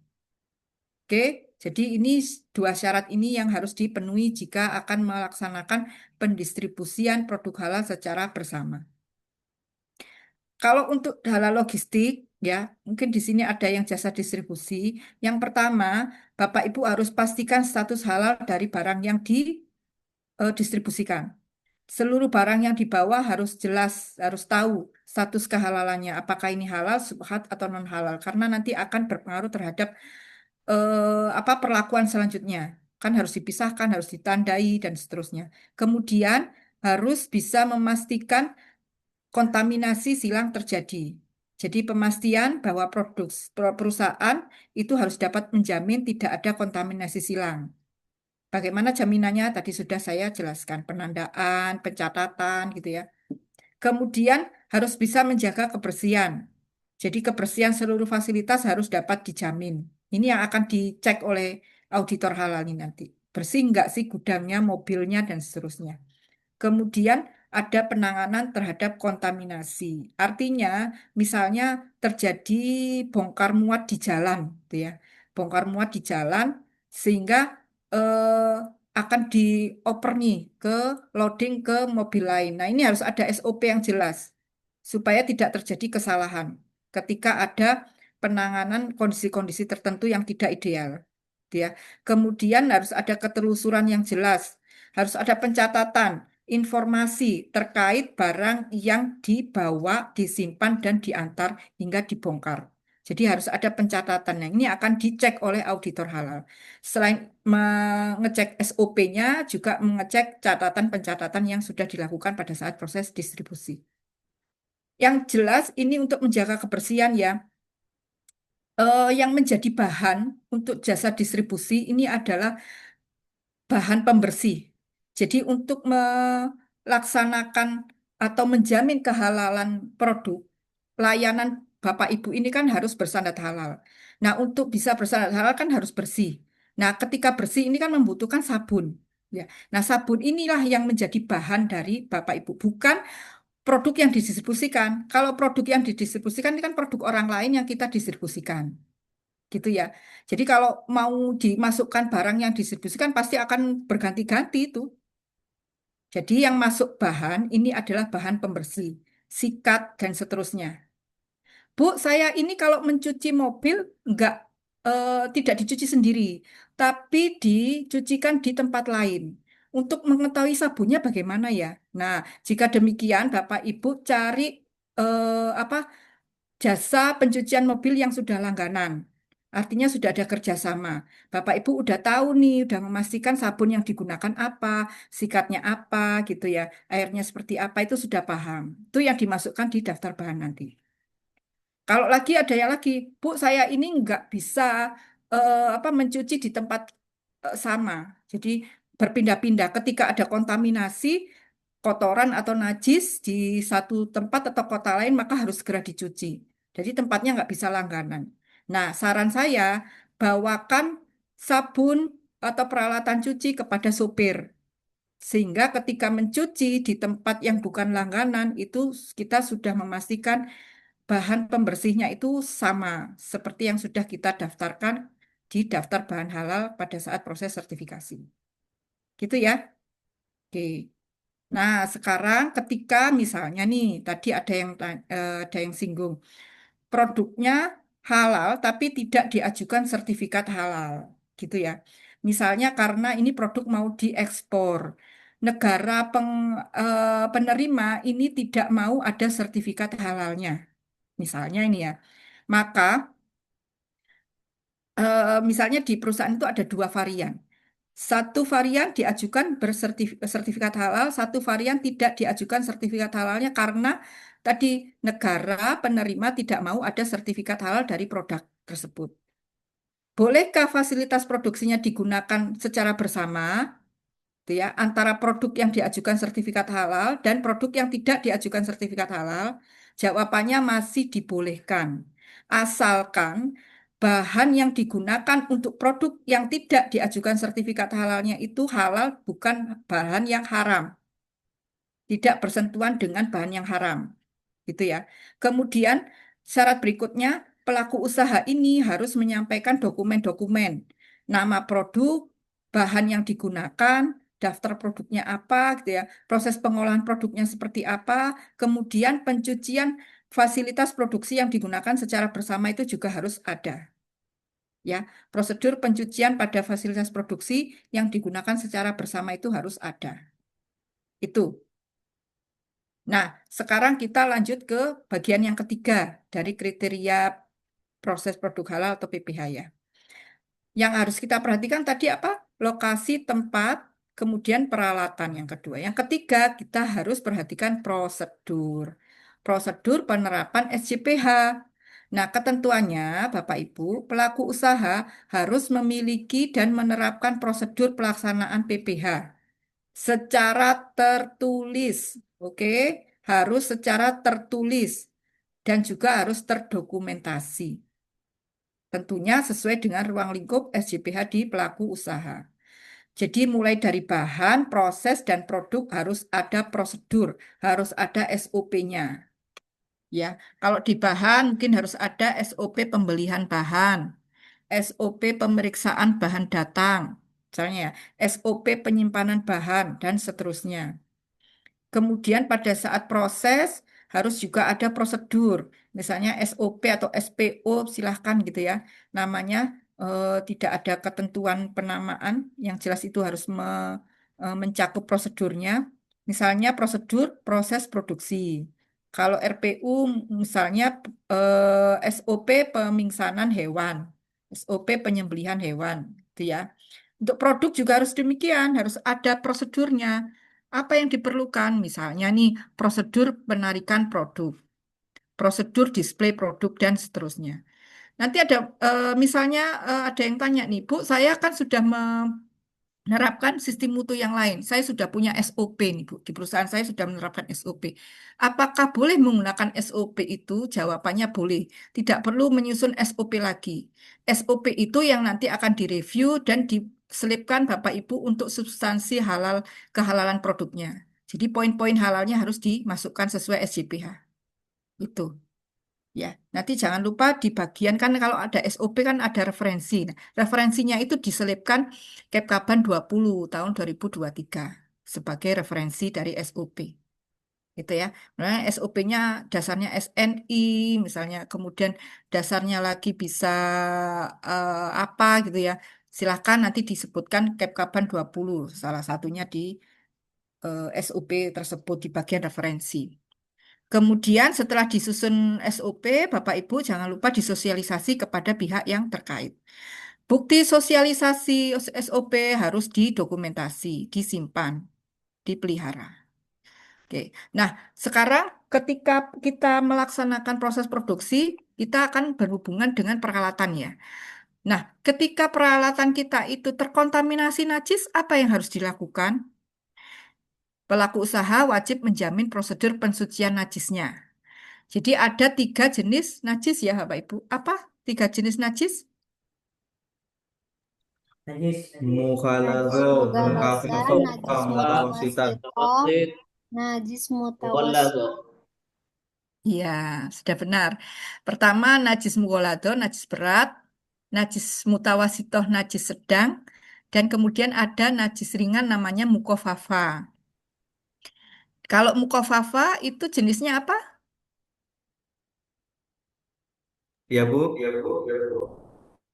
Oke, jadi ini dua syarat ini yang harus dipenuhi jika akan melaksanakan pendistribusian produk halal secara bersama. Kalau untuk halal logistik, ya, mungkin di sini ada yang jasa distribusi. Yang pertama, Bapak Ibu harus pastikan status halal dari barang yang didistribusikan. Seluruh barang yang dibawa harus jelas, harus tahu status kehalalannya, apakah ini halal, subhat atau non halal, karena nanti akan berpengaruh terhadap apa perlakuan selanjutnya. Kan harus dipisahkan, harus ditandai dan seterusnya. Kemudian harus bisa memastikan kontaminasi silang terjadi. Jadi pemastian bahwa perusahaan itu harus dapat menjamin tidak ada kontaminasi silang. Bagaimana jaminannya? Tadi sudah saya jelaskan, penandaan, pencatatan gitu ya. Kemudian harus bisa menjaga kebersihan. Jadi kebersihan seluruh fasilitas harus dapat dijamin. Ini yang akan dicek oleh auditor halal ini nanti. Bersih nggak sih gudangnya, mobilnya, dan seterusnya. Kemudian ada penanganan terhadap kontaminasi. Artinya, misalnya terjadi bongkar muat di jalan, gitu ya. Bongkar muat di jalan sehingga akan dioper nih ke loading ke mobil lain. Nah, ini harus ada SOP yang jelas supaya tidak terjadi kesalahan ketika ada penanganan kondisi-kondisi tertentu yang tidak ideal. Ya. Kemudian harus ada ketelusuran yang jelas, harus ada pencatatan informasi terkait barang yang dibawa, disimpan, dan diantar hingga dibongkar. Jadi harus ada pencatatan. Nah, ini akan dicek oleh auditor halal. Selain mengecek SOP-nya, juga mengecek catatan-pencatatan yang sudah dilakukan pada saat proses distribusi. Yang jelas ini untuk menjaga kebersihan ya. Yang menjadi bahan untuk jasa distribusi ini adalah bahan pembersih. Jadi untuk melaksanakan atau menjamin kehalalan produk, layanan Bapak Ibu ini kan harus berstandar halal. Nah, untuk bisa berstandar halal kan harus bersih. Nah, ketika bersih ini kan membutuhkan sabun. Ya. Nah, sabun inilah yang menjadi bahan dari Bapak Ibu, bukan produk yang didistribusikan. Kalau produk yang didistribusikan ini kan produk orang lain yang kita distribusikan gitu ya. Jadi kalau mau dimasukkan barang yang didistribusikan pasti akan berganti-ganti itu. Jadi yang masuk bahan ini adalah bahan pembersih, sikat dan seterusnya. Bu, saya ini kalau mencuci mobil enggak tidak dicuci sendiri, tapi dicucikan di tempat lain. Untuk mengetahui sabunnya bagaimana ya? Nah, jika demikian Bapak Ibu cari apa jasa pencucian mobil yang sudah langganan. Artinya sudah ada kerjasama. Bapak Ibu udah tahu nih, udah memastikan sabun yang digunakan apa, sikatnya apa gitu ya, airnya seperti apa itu sudah paham. Itu yang dimasukkan di daftar bahan nanti. Kalau lagi ada yang lagi, Bu, saya ini nggak bisa apa mencuci di tempat sama. Jadi berpindah-pindah. Ketika ada kontaminasi, kotoran atau najis di satu tempat atau kota lain, maka harus segera dicuci. Jadi tempatnya nggak bisa langganan. Nah, saran saya, bawakan sabun atau peralatan cuci kepada sopir. Sehingga ketika mencuci di tempat yang bukan langganan, itu kita sudah memastikan bahan pembersihnya itu sama seperti yang sudah kita daftarkan di daftar bahan halal pada saat proses sertifikasi. Gitu ya. Oke. Nah, sekarang ketika misalnya nih, tadi ada yang singgung, produknya halal tapi tidak diajukan sertifikat halal, gitu ya. Misalnya karena ini produk mau diekspor, negara penerima ini tidak mau ada sertifikat halalnya, misalnya ini ya. Maka misalnya di perusahaan itu ada dua varian. Satu varian diajukan bersertifikat halal, satu varian tidak diajukan sertifikat halalnya karena tadi negara penerima tidak mau ada sertifikat halal dari produk tersebut. Bolehkah fasilitas produksinya digunakan secara bersama, gitu ya, antara produk yang diajukan sertifikat halal dan produk yang tidak diajukan sertifikat halal? Jawabannya masih dibolehkan, asalkan bahan yang digunakan untuk produk yang tidak diajukan sertifikat halalnya itu halal, bukan bahan yang haram, tidak bersentuhan dengan bahan yang haram, gitu ya. Kemudian syarat berikutnya, pelaku usaha ini harus menyampaikan dokumen-dokumen, nama produk, bahan yang digunakan, daftar produknya apa, gitu ya, proses pengolahan produknya seperti apa, kemudian pencucian fasilitas produksi yang digunakan secara bersama itu juga harus ada. Ya, prosedur pencucian pada fasilitas produksi yang digunakan secara bersama itu harus ada. Itu. Nah, sekarang kita lanjut ke bagian yang ketiga dari kriteria proses produk halal atau PPH ya. Yang harus kita perhatikan tadi apa? Lokasi, tempat, kemudian peralatan yang kedua. Yang ketiga, kita harus perhatikan prosedur. Prosedur penerapan SJPH. Nah, ketentuannya, Bapak Ibu, pelaku usaha harus memiliki dan menerapkan prosedur pelaksanaan PPH secara tertulis. Oke, harus secara tertulis dan juga harus terdokumentasi. Tentunya sesuai dengan ruang lingkup SJPH di pelaku usaha. Jadi mulai dari bahan, proses, dan produk harus ada prosedur, harus ada SOP-nya. Ya, kalau di bahan mungkin harus ada SOP pembelian bahan, SOP pemeriksaan bahan datang, misalnya ya, SOP penyimpanan bahan, dan seterusnya. Kemudian pada saat proses harus juga ada prosedur, misalnya SOP atau SPO, silahkan gitu ya. Namanya tidak ada ketentuan penamaan, yang jelas itu harus mencakup prosedurnya. Misalnya prosedur proses produksi. Kalau RPU misalnya SOP pemingsanan hewan, SOP penyembelihan hewan, gitu ya. Untuk produk juga harus demikian, harus ada prosedurnya. Apa yang diperlukan? Misalnya nih, prosedur penarikan produk, prosedur display produk, dan seterusnya. Nanti ada, misalnya ada yang tanya nih, Bu, saya kan sudah menerapkan sistem mutu yang lain. Saya sudah punya SOP nih, Bu. Di perusahaan saya sudah menerapkan SOP. Apakah boleh menggunakan SOP itu? Jawabannya boleh. Tidak perlu menyusun SOP lagi. SOP itu yang nanti akan direview dan diselipkan Bapak Ibu untuk substansi halal kehalalan produknya. Jadi poin-poin halalnya harus dimasukkan sesuai SJPH. Itu. Ya, nanti jangan lupa di bagian kan kalau ada SOP kan ada referensi. Nah, referensinya itu diselipkan Kepkaban 20 tahun 2023 sebagai referensi dari SOP. Gitu ya. Nah, SOP-nya dasarnya SNI misalnya, kemudian dasarnya lagi bisa apa gitu ya. Silahkan nanti disebutkan Kepkaban 20 salah satunya di SOP tersebut di bagian referensi. Kemudian setelah disusun SOP, Bapak Ibu jangan lupa disosialisasi kepada pihak yang terkait. Bukti sosialisasi SOP harus didokumentasi, disimpan, dipelihara. Oke. Nah, sekarang ketika kita melaksanakan proses produksi, kita akan berhubungan dengan peralatannya. Nah, ketika peralatan kita itu terkontaminasi najis, apa yang harus dilakukan? Pelaku usaha wajib menjamin prosedur pensucian najisnya. Jadi ada 3 jenis najis ya Bapak Ibu. Apa 3 jenis najis? Najis Najis mukhaladzah, mughaladzah, mukafifah, najis mutawasitan. mutawasitoh, najis mutawasit. Mukhaladzah. Iya, sudah benar. Pertama, najis mughaladzah, najis berat, najis mutawasitoh, najis sedang, dan kemudian ada najis ringan namanya mukofafa. Kalau mukofafa itu jenisnya apa? Ya Bu,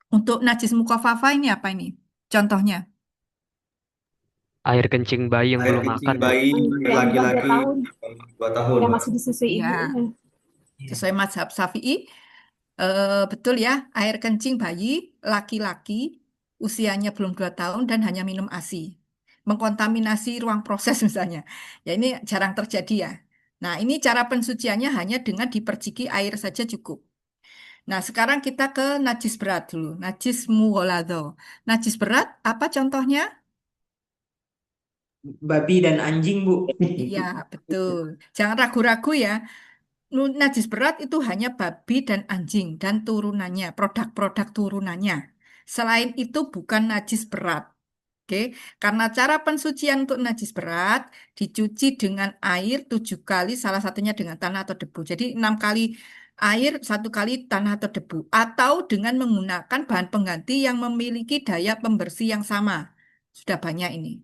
Untuk najis mukofafa ini apa ini? Contohnya. Air kencing bayi yang air belum kencing makan, Bu. bayi Yang udah 2 laki-laki tahun, 2 tahun. yang masih disusui Ya, ibunya. sesuai mazhab Syafi'i, betul ya, air kencing bayi laki-laki usianya belum 2 tahun dan hanya minum ASI. Mengkontaminasi ruang proses misalnya. Ya ini jarang terjadi ya. Nah ini cara pensuciannya hanya dengan diperciki air saja cukup. Nah sekarang kita ke najis berat dulu. Najis mughaladzah. Najis berat apa contohnya? Babi dan anjing, Bu. Iya betul. Jangan ragu-ragu ya. Najis berat itu hanya babi dan anjing dan turunannya, produk-produk turunannya. Selain itu bukan najis berat. Oke, karena cara pensucian untuk najis berat dicuci dengan air 7 kali, salah satunya dengan tanah atau debu. Jadi 6 kali air, 1 kali tanah atau debu. Atau dengan menggunakan bahan pengganti yang memiliki daya pembersih yang sama. Sudah banyak ini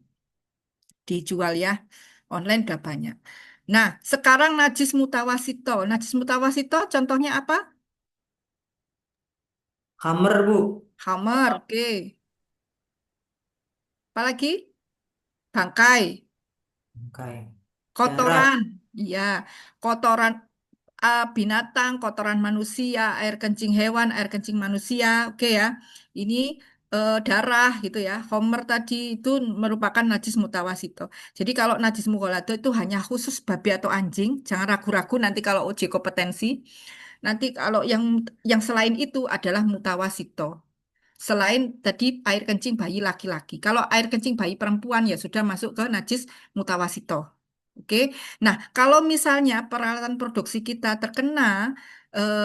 dijual ya, online udah banyak. Nah, sekarang najis mutawasito. Najis mutawasito contohnya apa? Hammer, Bu. Hammer, oke. Apalagi? Bangkai, Oke. Darah. kotoran, iya, kotoran binatang, kotoran manusia, air kencing hewan, air kencing manusia, oke ya. Ini darah gitu ya. Homer tadi itu merupakan najis mutawasito. Jadi kalau najis mughaladzah itu hanya khusus babi atau anjing, jangan ragu-ragu nanti kalau uji kompetensi. Nanti kalau yang selain itu adalah mutawasito. Selain tadi air kencing bayi laki-laki. Kalau air kencing bayi perempuan ya sudah masuk ke najis mutawasito. Oke. Nah, kalau misalnya peralatan produksi kita terkena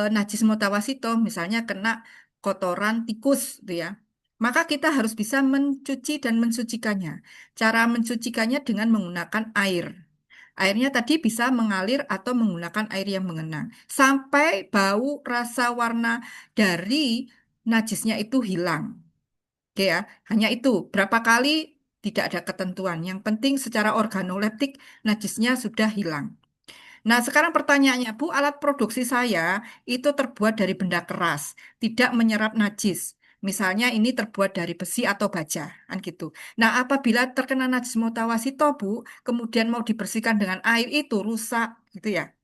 najis mutawasito, misalnya kena kotoran tikus, gitu ya, maka kita harus bisa mencuci dan mensucikannya. Cara mensucikannya dengan menggunakan air. Airnya tadi bisa mengalir atau menggunakan air yang mengenang. Sampai bau, rasa, warna dari najisnya itu hilang. Oke ya, hanya itu. Berapa kali tidak ada ketentuan. Yang penting secara organoleptik najisnya sudah hilang. Nah, sekarang pertanyaannya, Bu, alat produksi saya itu terbuat dari benda keras, tidak menyerap najis. Misalnya ini terbuat dari besi atau baja, kan gitu. Nah, apabila terkena najis mutawasito, Bu, kemudian mau dibersihkan dengan air itu rusak, gitu ya.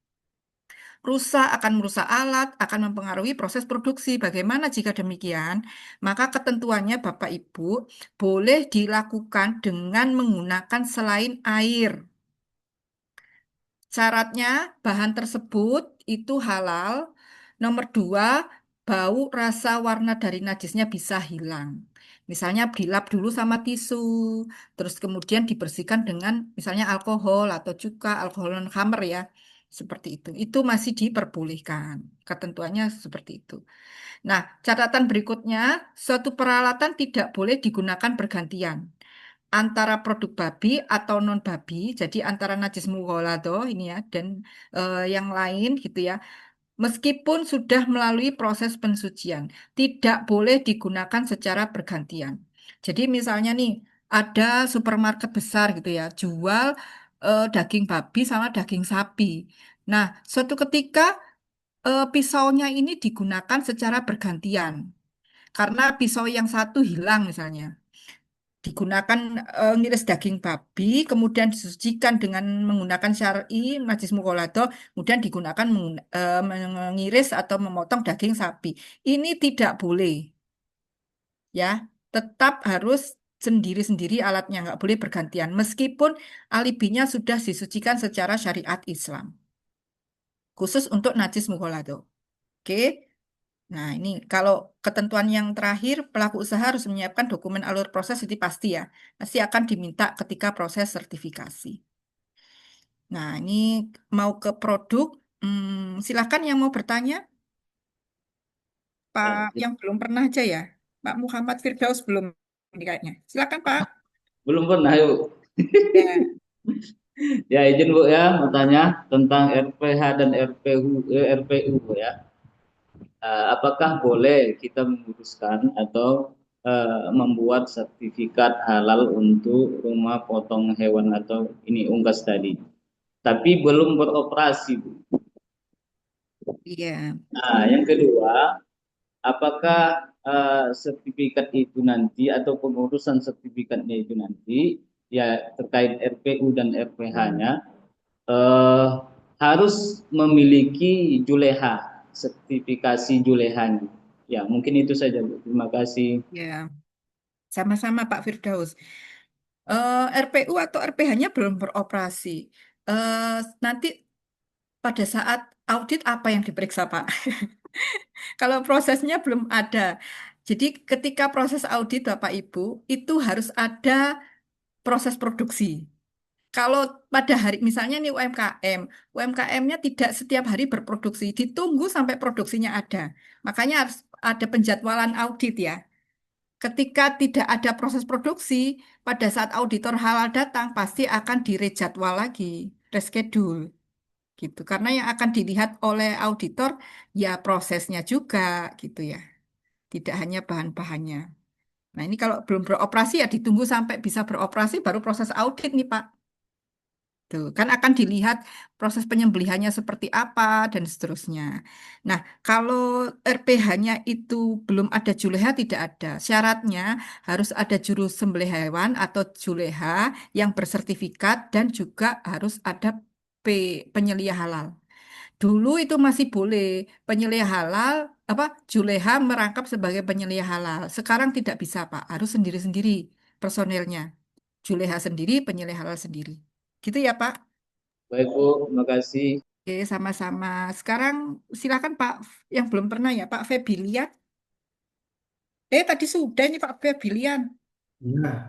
Rusak akan merusak alat, akan mempengaruhi proses produksi. Bagaimana jika demikian? Maka ketentuannya Bapak Ibu boleh dilakukan dengan menggunakan selain air. Syaratnya bahan tersebut itu halal. Nomor dua, bau, rasa, warna dari najisnya bisa hilang. Misalnya dilap dulu sama tisu, terus kemudian dibersihkan dengan misalnya alkohol atau juga alkohol non khamr ya. Seperti itu. Itu masih diperbolehkan. Ketentuannya seperti itu. Nah, catatan berikutnya, suatu peralatan tidak boleh digunakan bergantian antara produk babi atau non babi, jadi antara najis mughalladho ini ya dan yang lain gitu ya. Meskipun sudah melalui proses pensucian, tidak boleh digunakan secara bergantian. Jadi misalnya nih ada supermarket besar gitu ya, jual daging babi sama daging sapi. Nah, suatu ketika pisaunya ini digunakan secara bergantian karena pisau yang satu hilang misalnya digunakan ngiris daging babi, kemudian disucikan dengan menggunakan syar'i, najis mukholado, kemudian digunakan mengiris atau memotong daging sapi. Ini tidak boleh, ya. Tetap harus sendiri-sendiri alatnya, nggak boleh bergantian. Meskipun alibinya sudah disucikan secara syariat Islam, khusus untuk najis mukholado. Oke. Nah, ini kalau ketentuan yang terakhir, pelaku usaha harus menyiapkan dokumen alur proses itu pasti ya. Pasti akan diminta ketika proses sertifikasi. Nah, ini mau ke produk. Silakan yang mau bertanya. Pak, yang belum pernah aja ya. Pak Muhammad Firdaus belum ini kayaknya. Silakan, Pak. Belum pernah, yuk. Ya. Ya, izin Bu ya, bertanya tentang RPH dan RPU ya. Apakah boleh kita memutuskan atau membuat sertifikat halal untuk rumah potong hewan atau ini unggas tadi, tapi belum beroperasi, Bu? Iya. Nah, yang kedua, apakah sertifikat itu nanti atau pengurusan sertifikatnya itu nanti ya terkait RPU dan RPH-nya harus memiliki juleha, sertifikasi julehanya. Ya, mungkin itu saja, Bu. Terima kasih. Ya. Sama-sama Pak Firdaus. RPU atau RPH-nya belum beroperasi. Nanti pada saat audit apa yang diperiksa, Pak? Kalau prosesnya belum ada. Jadi ketika proses audit Bapak Ibu itu harus ada proses produksi. Kalau pada hari misalnya nih UMKM-nya tidak setiap hari berproduksi, ditunggu sampai produksinya ada. Makanya harus ada penjadwalan audit ya. Ketika tidak ada proses produksi, pada saat auditor halal datang pasti akan direjadwal lagi, reschedule gitu. Karena yang akan dilihat oleh auditor ya prosesnya juga gitu ya. Tidak hanya bahan-bahannya. Nah, ini kalau belum beroperasi ya ditunggu sampai bisa beroperasi baru proses audit nih, Pak. Tuh, kan akan dilihat proses penyembelihannya seperti apa dan seterusnya. Nah, kalau RPH-nya itu belum ada juleha tidak ada. Syaratnya harus ada juru sembelih hewan atau juleha yang bersertifikat dan juga harus ada penyelia halal. Dulu itu masih boleh penyelia halal apa juleha merangkap sebagai penyelia halal. Sekarang tidak bisa, Pak. Harus sendiri-sendiri personelnya. Juleha sendiri, penyelia halal sendiri. Gitu ya, Pak. Baik, Bu. Terima kasih. Oke, sama-sama. Sekarang silakan Pak yang belum pernah ya, Pak Febilian. Tadi sudah ini Pak Febilian.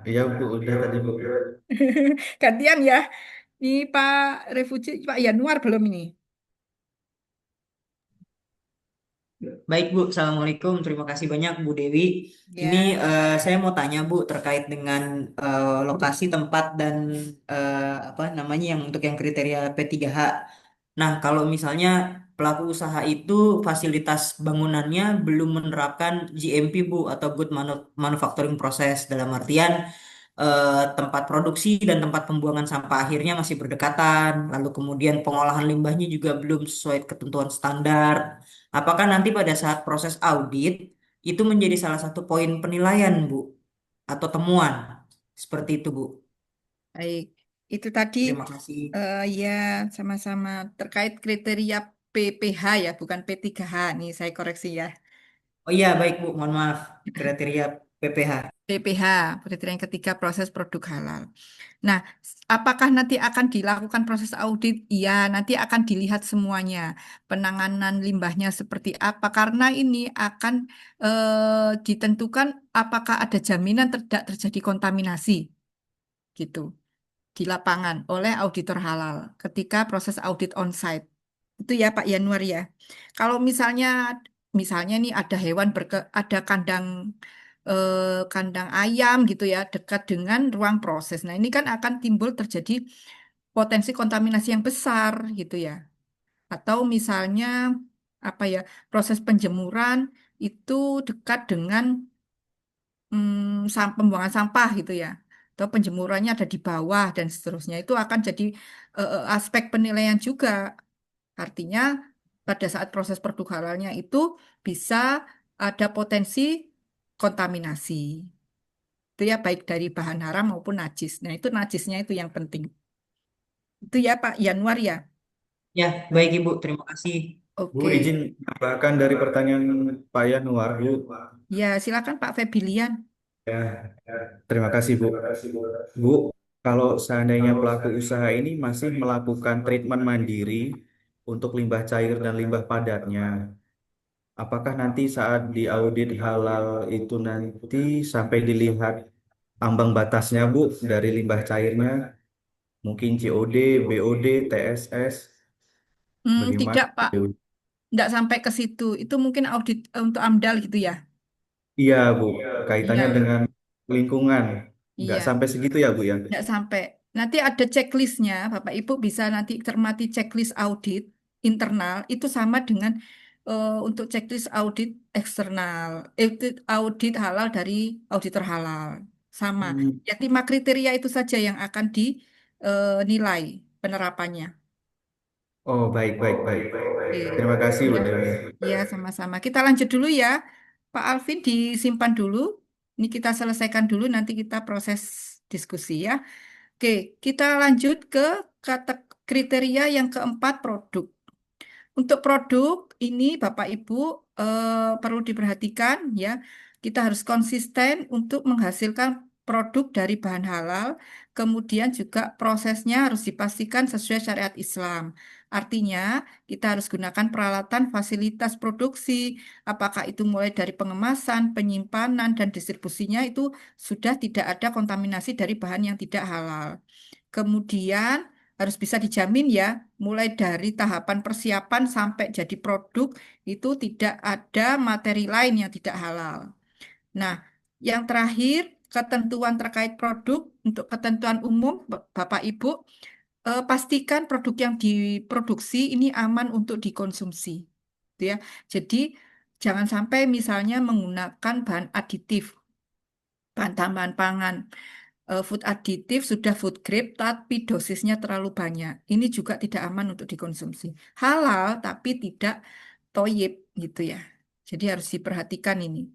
Iya Bu, udah tadi Bu. Gantian ya. Ini Pak Refuji, Pak Yanuar belum ini. Baik Bu, Assalamualaikum. Terima kasih banyak Bu Dewi. Ini Ya. saya mau tanya Bu terkait dengan lokasi tempat dan apa namanya yang untuk yang kriteria P3H. Nah, kalau misalnya pelaku usaha itu fasilitas bangunannya belum menerapkan GMP Bu atau Good Manufacturing Process, dalam artian tempat produksi dan tempat pembuangan sampah akhirnya masih berdekatan, lalu kemudian pengolahan limbahnya juga belum sesuai ketentuan standar. Apakah nanti pada saat proses audit itu menjadi salah satu poin penilaian Bu atau temuan seperti itu Bu? Baik, itu tadi Terima kasih. ya sama-sama terkait kriteria PPH ya, bukan P3H. Nih saya koreksi ya. Oh iya, baik Bu, mohon maaf. Kriteria PPH. PPH, kriteria yang ketiga proses produk halal. Nah, apakah nanti akan dilakukan proses audit? Iya, nanti akan dilihat semuanya. Penanganan limbahnya seperti apa? Karena ini akan ditentukan apakah ada jaminan tidak terjadi kontaminasi gitu di lapangan oleh auditor halal ketika proses audit on-site. Itu ya Pak Yanuar ya. Kalau misalnya nih ada ada kandang ayam gitu ya dekat dengan ruang proses. Nah, ini kan akan timbul terjadi potensi kontaminasi yang besar gitu ya. Atau misalnya apa ya, proses penjemuran itu dekat dengan pembuangan sampah gitu ya. Atau penjemurannya ada di bawah dan seterusnya. Itu akan jadi aspek penilaian juga. Artinya pada saat proses produk halalnya itu bisa ada potensi kontaminasi. Itu ya baik dari bahan haram maupun najis. Nah, itu najisnya itu yang penting. Itu ya Pak Yanuar ya. Ya, baik Ibu, terima kasih. Bu, Oke. izin menambahkan dari pertanyaan Pak Yanuar, Bu. Ya, silakan Pak Febilian. Ya, terima kasih, Bu. Bu, kalau seandainya pelaku usaha ini masih melakukan treatment mandiri untuk limbah cair dan limbah padatnya, apakah nanti saat di audit halal itu nanti sampai dilihat ambang batasnya, Bu, dari limbah cairnya, mungkin COD, BOD, TSS, bagaimana? Tidak Pak, tidak sampai ke situ. Itu mungkin audit untuk AMDAL gitu ya. Iya, Bu, kaitannya Iya, dengan lingkungan. Nggak iya. sampai segitu ya, Bu, ya? Nggak sampai. Nanti ada checklistnya, Bapak Ibu bisa nanti cermati checklist audit internal itu sama dengan untuk checklist audit eksternal, audit halal dari auditor halal, sama. Hmm. Ya 5 kriteria itu saja yang akan dinilai penerapannya. Oh, baik, baik, baik. Oke. Terima kasih, Bu Ya, Dewi. ya sama-sama. Kita lanjut dulu ya, Pak Alvin disimpan dulu. Ini kita selesaikan dulu, nanti kita proses diskusi ya. Oke, kita lanjut ke kata kriteria yang keempat, produk. Untuk produk ini Bapak Ibu perlu diperhatikan ya. Kita harus konsisten untuk menghasilkan produk dari bahan halal. Kemudian juga prosesnya harus dipastikan sesuai syariat Islam. Artinya kita harus gunakan peralatan fasilitas produksi. Apakah itu mulai dari pengemasan, penyimpanan, dan distribusinya itu sudah tidak ada kontaminasi dari bahan yang tidak halal. Kemudian harus bisa dijamin ya, mulai dari tahapan persiapan sampai jadi produk itu tidak ada materi lain yang tidak halal. Nah, yang terakhir, ketentuan terkait produk untuk ketentuan umum, Bapak Ibu, pastikan produk yang diproduksi ini aman untuk dikonsumsi. Gitu ya. Jadi jangan sampai misalnya menggunakan bahan aditif, bahan tambahan pangan, food aditif sudah food grade tapi dosisnya terlalu banyak. Ini juga tidak aman untuk dikonsumsi. Halal tapi tidak toyib gitu ya. Jadi harus diperhatikan ini.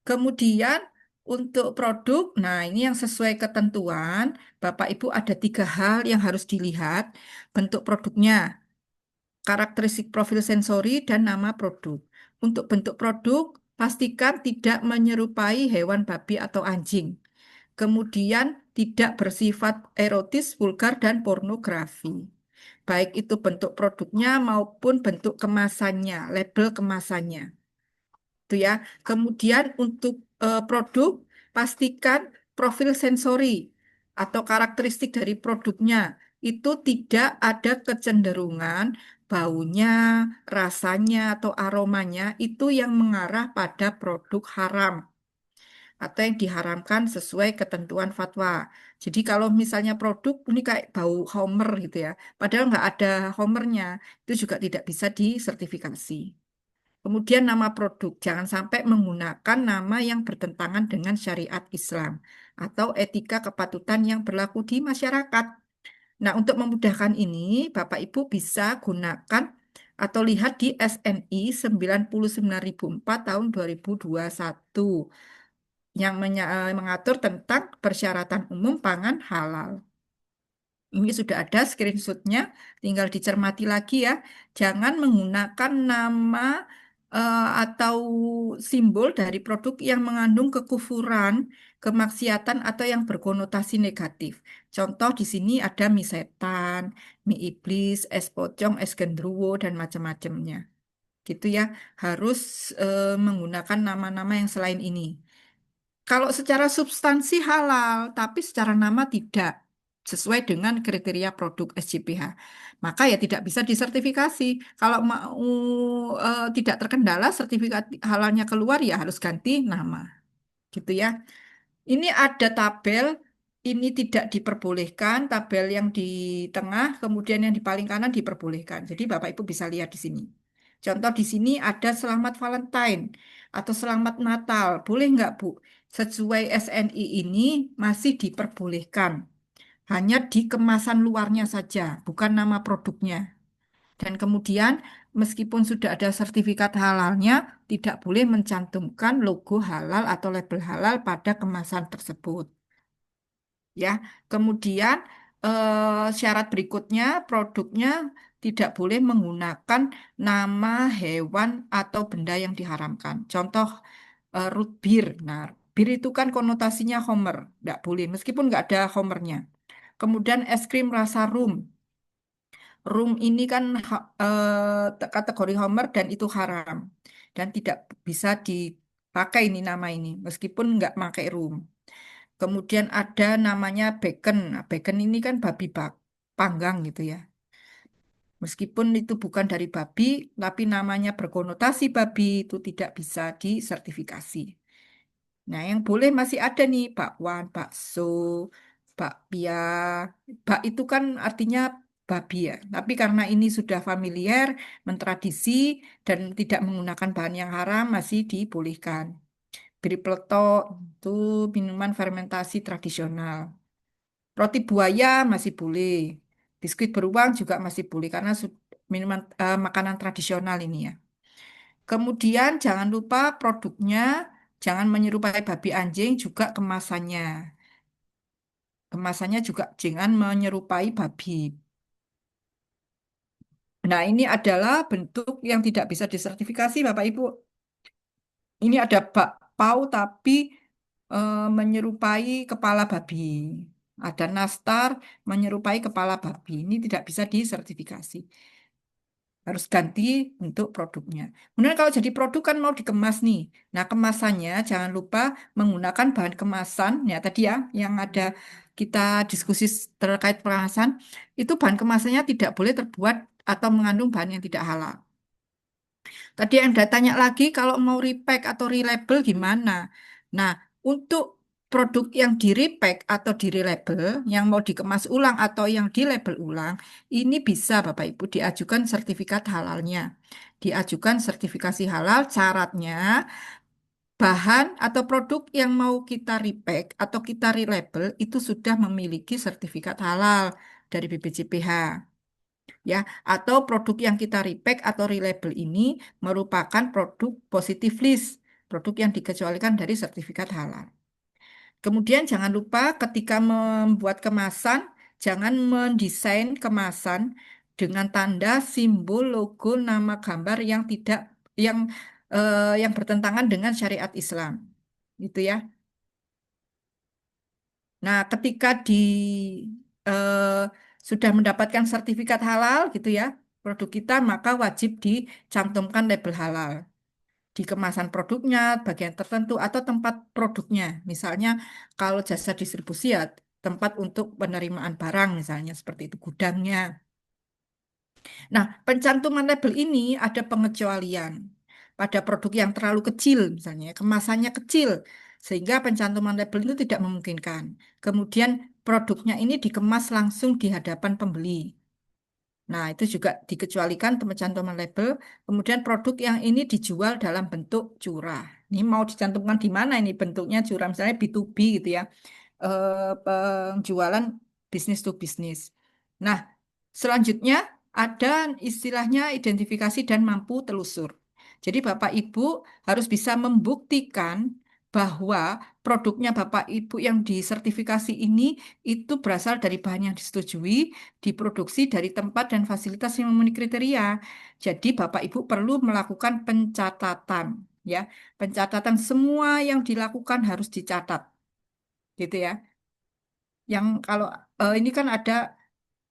Kemudian untuk produk, nah ini yang sesuai ketentuan, Bapak Ibu ada 3 hal yang harus dilihat. Bentuk produknya, karakteristik profil sensori, dan nama produk. Untuk bentuk produk, pastikan tidak menyerupai hewan babi atau anjing. Kemudian tidak bersifat erotis, vulgar, dan pornografi. Baik itu bentuk produknya maupun bentuk kemasannya, label kemasannya. Itu ya. Kemudian untuk produk, pastikan profil sensori atau karakteristik dari produknya itu tidak ada kecenderungan baunya, rasanya, atau aromanya itu yang mengarah pada produk haram. atau yang diharamkan sesuai ketentuan fatwa. Jadi kalau misalnya produk ini kayak bau Homer gitu ya, padahal nggak ada Homernya, itu juga tidak bisa disertifikasi. Kemudian nama produk, jangan sampai menggunakan nama yang bertentangan dengan syariat Islam atau etika kepatutan yang berlaku di masyarakat. Nah, untuk memudahkan ini, Bapak Ibu bisa gunakan atau lihat di SNI 99004 tahun 2021 yang mengatur tentang persyaratan umum pangan halal. Ini sudah ada screenshotnya, tinggal dicermati lagi ya. Jangan menggunakan nama atau simbol dari produk yang mengandung kekufuran, kemaksiatan, atau yang berkonotasi negatif. Contoh di sini ada mie setan, mie iblis, es pocong, es gendruwo, dan macam-macamnya. Gitu ya, harus menggunakan nama-nama yang selain ini. Kalau secara substansi halal, tapi secara nama tidak sesuai dengan kriteria produk SJPH. Maka ya tidak bisa disertifikasi. Kalau mau tidak terkendala sertifikat halalnya keluar ya harus ganti nama. Gitu ya. Ini ada tabel, ini tidak diperbolehkan, tabel yang di tengah, kemudian yang di paling kanan diperbolehkan. Jadi Bapak Ibu bisa lihat di sini. Contoh di sini ada Selamat Valentine atau Selamat Natal. Boleh nggak, Bu? Sesuai SNI ini masih diperbolehkan. Hanya di kemasan luarnya saja, bukan nama produknya. Dan kemudian meskipun sudah ada sertifikat halalnya, tidak boleh mencantumkan logo halal atau label halal pada kemasan tersebut. Ya, kemudian syarat berikutnya produknya tidak boleh menggunakan nama hewan atau benda yang diharamkan. Contoh root beer. Nah, bir itu kan konotasinya Homer, tidak boleh meskipun nggak ada Homernya. Kemudian es krim rasa rum. Rum ini kan kategori Homer dan itu haram dan tidak bisa dipakai ini nama ini meskipun nggak pakai rum. Kemudian ada namanya bacon. Nah, bacon ini kan babi panggang gitu ya. Meskipun itu bukan dari babi, tapi namanya berkonotasi babi itu tidak bisa disertifikasi. Nah, yang boleh masih ada nih bakwan, bakso, bakpia. Bak itu kan artinya babi ya. Tapi karena ini sudah familiar, mentradisi, dan tidak menggunakan bahan yang haram, masih dibolehkan. Beri peletok itu minuman fermentasi tradisional. Roti buaya masih boleh. Biskuit beruang juga masih boleh karena minuman makanan tradisional ini ya. Kemudian jangan lupa produknya jangan menyerupai babi anjing juga kemasannya. Kemasannya juga jangan menyerupai babi. Nah, ini adalah bentuk yang tidak bisa disertifikasi, Bapak Ibu. Ini ada bakpao tapi menyerupai kepala babi. Ada nastar menyerupai kepala babi. Ini tidak bisa disertifikasi. Harus ganti untuk produknya. Kemudian kalau jadi produk kan mau dikemas nih. Nah, kemasannya jangan lupa menggunakan bahan kemasan ya tadi ya yang ada kita diskusi terkait kemasan itu bahan kemasannya tidak boleh terbuat atau mengandung bahan yang tidak halal. Tadi yang Anda tanya lagi kalau mau repack atau relabel gimana? Nah, untuk produk yang di repack atau di relabel, yang mau dikemas ulang atau yang dilabel ulang, ini bisa Bapak Ibu diajukan sertifikat halalnya. Diajukan sertifikasi halal, syaratnya bahan atau produk yang mau kita repack atau kita relabel itu sudah memiliki sertifikat halal dari BPJPH ya atau produk yang kita repack atau relabel ini merupakan produk positive list, produk yang dikecualikan dari sertifikat halal. Kemudian jangan lupa ketika membuat kemasan, jangan mendesain kemasan dengan tanda, simbol, logo, nama gambar yang tidak yang yang bertentangan dengan syariat Islam. Gitu ya. Nah, ketika eh, sudah mendapatkan sertifikat halal gitu ya, produk kita maka wajib dicantumkan label halal di kemasan produknya, bagian tertentu atau tempat produknya. Misalnya kalau jasa distribusi ya tempat untuk penerimaan barang misalnya seperti itu gudangnya. Nah, pencantuman label ini ada pengecualian pada produk yang terlalu kecil misalnya, kemasannya kecil Sehingga pencantuman label itu tidak memungkinkan. Kemudian produknya ini dikemas langsung di hadapan pembeli. Nah, itu juga dikecualikan pencantuman label. Kemudian produk yang ini dijual dalam bentuk curah. Ini mau dicantumkan di mana ini bentuknya curah, misalnya B2B gitu ya, penjualan bisnis to bisnis. Nah, selanjutnya ada istilahnya identifikasi dan mampu telusur. Jadi Bapak Ibu harus bisa membuktikan bahwa produknya Bapak Ibu yang disertifikasi ini itu berasal dari bahan yang disetujui, diproduksi dari tempat dan fasilitas yang memenuhi kriteria. Jadi Bapak Ibu perlu melakukan pencatatan, ya. Pencatatan semua yang dilakukan harus dicatat, gitu ya. Yang kalau ini kan ada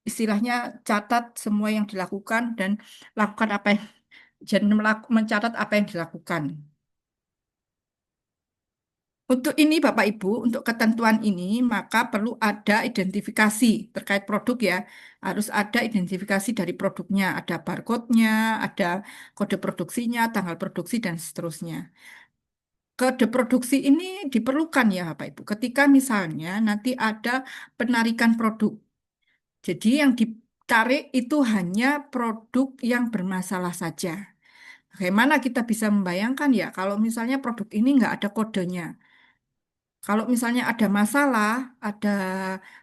istilahnya catat semua yang dilakukan dan lakukan apa yang dan mencatat apa yang dilakukan. Untuk ini Bapak Ibu, untuk ketentuan ini maka perlu ada identifikasi terkait produk ya. Harus ada identifikasi dari produknya, ada barcode-nya, ada kode produksinya, tanggal produksi dan seterusnya. Kode produksi ini diperlukan ya Bapak Ibu. Ketika misalnya nanti ada penarikan produk. Jadi yang ditarik itu hanya produk yang bermasalah saja. Bagaimana kita bisa membayangkan ya kalau misalnya produk ini nggak ada kodenya. Kalau misalnya ada masalah, ada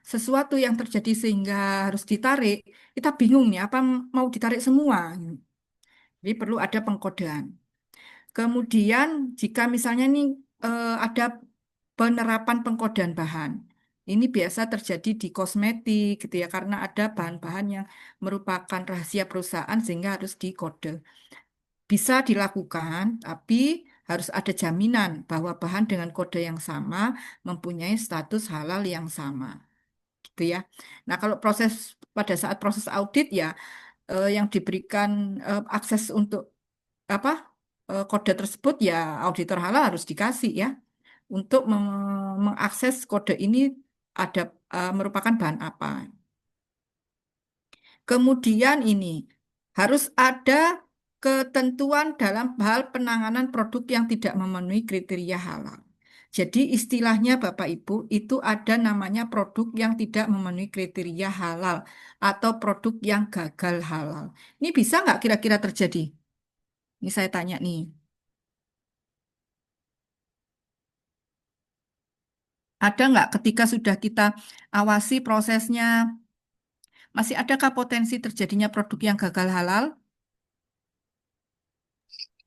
sesuatu yang terjadi sehingga harus ditarik, kita bingung nih apa mau ditarik semua. Jadi perlu ada pengkodean. Kemudian jika misalnya nih ada penerapan pengkodean bahan. Ini biasa terjadi di kosmetik gitu ya karena ada bahan-bahan yang merupakan rahasia perusahaan sehingga harus dikode. Bisa dilakukan, tapi harus ada jaminan bahwa bahan dengan kode yang sama mempunyai status halal yang sama, gitu ya. Nah, kalau pada saat proses audit ya yang diberikan akses untuk apa kode tersebut ya auditor halal harus dikasih ya untuk mengakses kode ini ada merupakan bahan apa. Kemudian ini harus ada ketentuan dalam hal penanganan produk yang tidak memenuhi kriteria halal. Jadi istilahnya Bapak Ibu itu ada namanya produk yang tidak memenuhi kriteria halal atau produk yang gagal halal. Ini bisa nggak kira-kira terjadi? Ini saya tanya nih. Ada nggak ketika sudah kita awasi prosesnya, masih adakah potensi terjadinya produk yang gagal halal?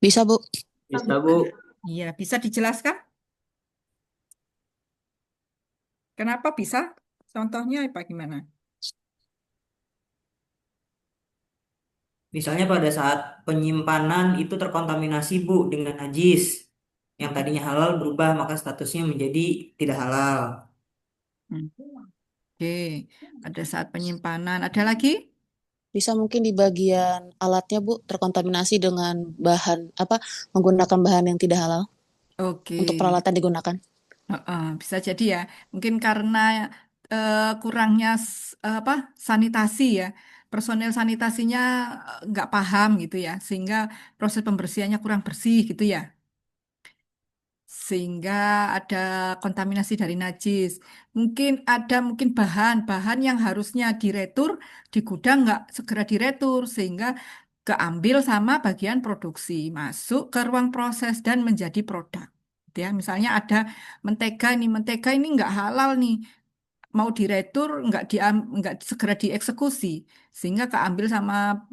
Bisa, Bu. Bisa, Bu. Iya, bisa dijelaskan? Kenapa bisa? Contohnya apa gimana? Misalnya pada saat penyimpanan itu terkontaminasi Bu dengan najis. Yang tadinya halal berubah maka statusnya menjadi tidak halal. Hmm. Oke, pada saat penyimpanan. Ada lagi? Bisa mungkin di bagian alatnya, Bu, terkontaminasi dengan bahan apa menggunakan bahan yang tidak halal Oke. untuk peralatan digunakan. Bisa jadi ya. Mungkin karena kurangnya apa sanitasi ya. Personel sanitasinya nggak paham gitu ya, sehingga proses pembersihannya kurang bersih gitu ya. Sehingga ada kontaminasi dari najis. Mungkin bahan-bahan yang harusnya diretur di gudang nggak segera diretur sehingga keambil sama bagian produksi masuk ke ruang proses dan menjadi produk. Gitu ya, misalnya ada mentega ini nggak halal nih, mau diretur nggak segera dieksekusi sehingga keambil sama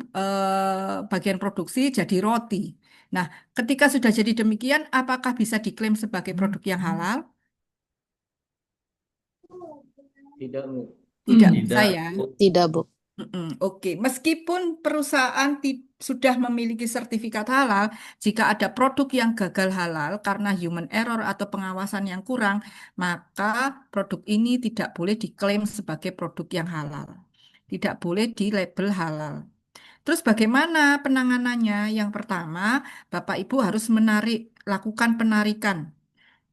bagian produksi jadi roti. Nah, ketika sudah jadi demikian, apakah bisa diklaim sebagai produk yang halal? Tidak, Bu. Tidak Tidak. bisa ya. Tidak, Bu. Oke, meskipun perusahaan sudah memiliki sertifikat halal, jika ada produk yang gagal halal karena human error atau pengawasan yang kurang, maka produk ini tidak boleh diklaim sebagai produk yang halal. Tidak boleh di label halal. Terus bagaimana penanganannya? Yang pertama, Bapak Ibu harus lakukan penarikan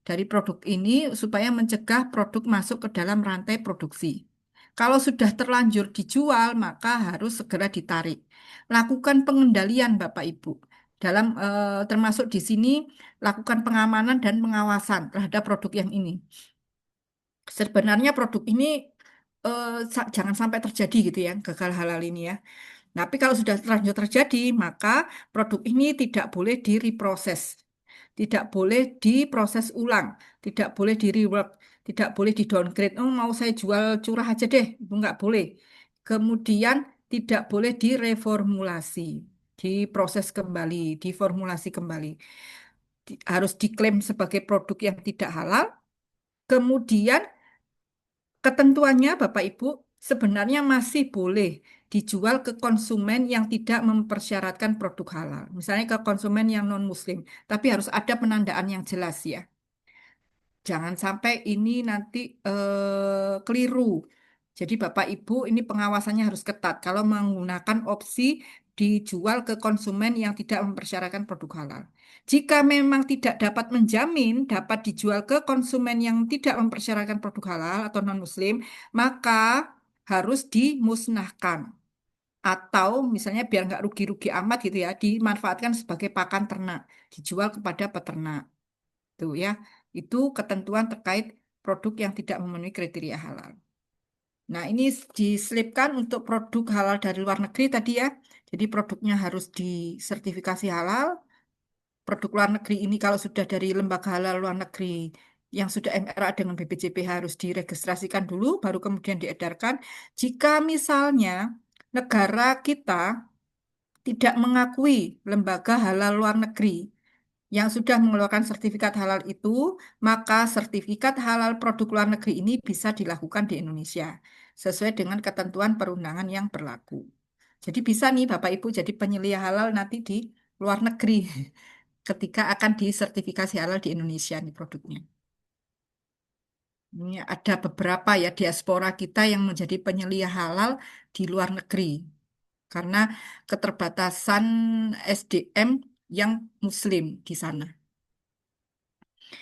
dari produk ini supaya mencegah produk masuk ke dalam rantai produksi. Kalau sudah terlanjur dijual, maka harus segera ditarik. Lakukan pengendalian Bapak Ibu. termasuk di sini lakukan pengamanan dan pengawasan terhadap produk yang ini. Sebenarnya produk ini jangan sampai terjadi gitu ya, gagal halal ini ya. Tapi kalau sudah terlanjur terjadi, maka produk ini tidak boleh direproses, tidak boleh diproses ulang, tidak boleh di rework, tidak boleh di downgrade. Oh, mau saya jual curah aja deh, itu nggak boleh. Kemudian tidak boleh direformulasi, diproses kembali, diformulasi kembali. Harus diklaim sebagai produk yang tidak halal. Kemudian ketentuannya Bapak Ibu sebenarnya masih boleh dijual ke konsumen yang tidak mempersyaratkan produk halal. Misalnya ke konsumen yang non-muslim, tapi harus ada penandaan yang jelas ya. Jangan sampai ini nanti keliru. Jadi Bapak Ibu ini pengawasannya harus ketat kalau menggunakan opsi dijual ke konsumen yang tidak mempersyaratkan produk halal. Jika memang tidak dapat menjamin dapat dijual ke konsumen yang tidak mempersyaratkan produk halal atau non-muslim, maka harus dimusnahkan. Atau misalnya biar nggak rugi-rugi amat gitu ya, dimanfaatkan sebagai pakan ternak, dijual kepada peternak. Tuh ya, itu ketentuan terkait produk yang tidak memenuhi kriteria halal. Nah, ini diselipkan untuk produk halal dari luar negeri tadi ya. Jadi produknya harus disertifikasi halal. Produk luar negeri ini kalau sudah dari lembaga halal luar negeri yang sudah MRA dengan BPJPH harus diregistrasikan dulu, baru kemudian diedarkan. Jika misalnya negara kita tidak mengakui lembaga halal luar negeri yang sudah mengeluarkan sertifikat halal itu, maka sertifikat halal produk luar negeri ini bisa dilakukan di Indonesia sesuai dengan ketentuan perundangan yang berlaku. Jadi bisa nih Bapak Ibu jadi penyelia halal nanti di luar negeri ketika akan disertifikasi halal di Indonesia nih produknya. Ini ada beberapa ya diaspora kita yang menjadi penyelia halal di luar negeri karena keterbatasan SDM yang Muslim di sana.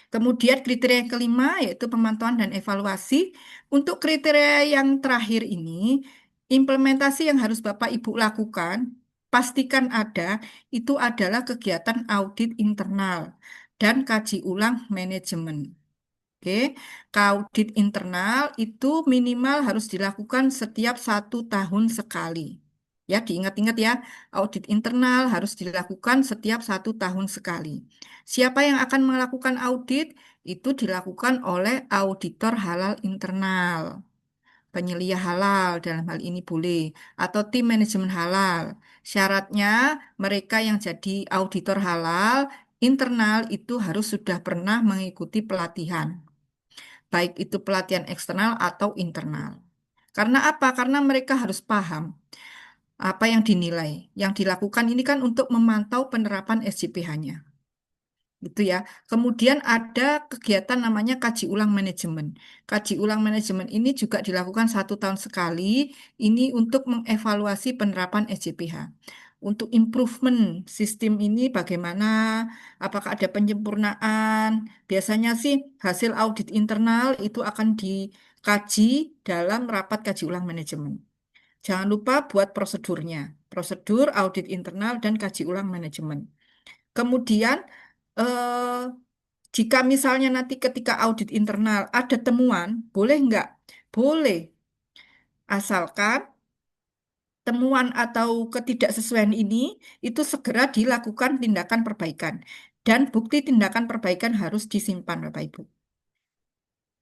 Kemudian kriteria yang kelima yaitu pemantauan dan evaluasi. Untuk kriteria yang terakhir ini, implementasi yang harus Bapak Ibu lakukan, pastikan ada, itu adalah kegiatan audit internal dan kaji ulang manajemen. Oke, audit internal itu minimal harus dilakukan setiap 1 tahun sekali. Ya, diingat-ingat ya, audit internal harus dilakukan setiap 1 tahun sekali. Siapa yang akan melakukan audit? Itu dilakukan oleh auditor halal internal, penyelia halal dalam hal ini boleh, atau tim manajemen halal. Syaratnya mereka yang jadi auditor halal internal itu harus sudah pernah mengikuti pelatihan baik itu pelatihan eksternal atau internal. Karena apa? Karena mereka harus paham apa yang dinilai. Yang dilakukan ini kan untuk memantau penerapan SJPH-nya. Gitu ya. Kemudian ada kegiatan namanya kaji ulang manajemen. Kaji ulang manajemen ini juga dilakukan 1 tahun sekali. Ini untuk mengevaluasi penerapan SJPH. Untuk improvement sistem ini bagaimana? Apakah ada penyempurnaan? Biasanya sih hasil audit internal itu akan dikaji dalam rapat kaji ulang manajemen. Jangan lupa buat prosedurnya. Prosedur audit internal dan kaji ulang manajemen. Kemudian eh, jika misalnya nanti ketika audit internal ada temuan, boleh nggak? Boleh. Asalkan temuan atau ketidaksesuaian ini itu segera dilakukan tindakan perbaikan. Dan bukti tindakan perbaikan harus disimpan, Bapak Ibu.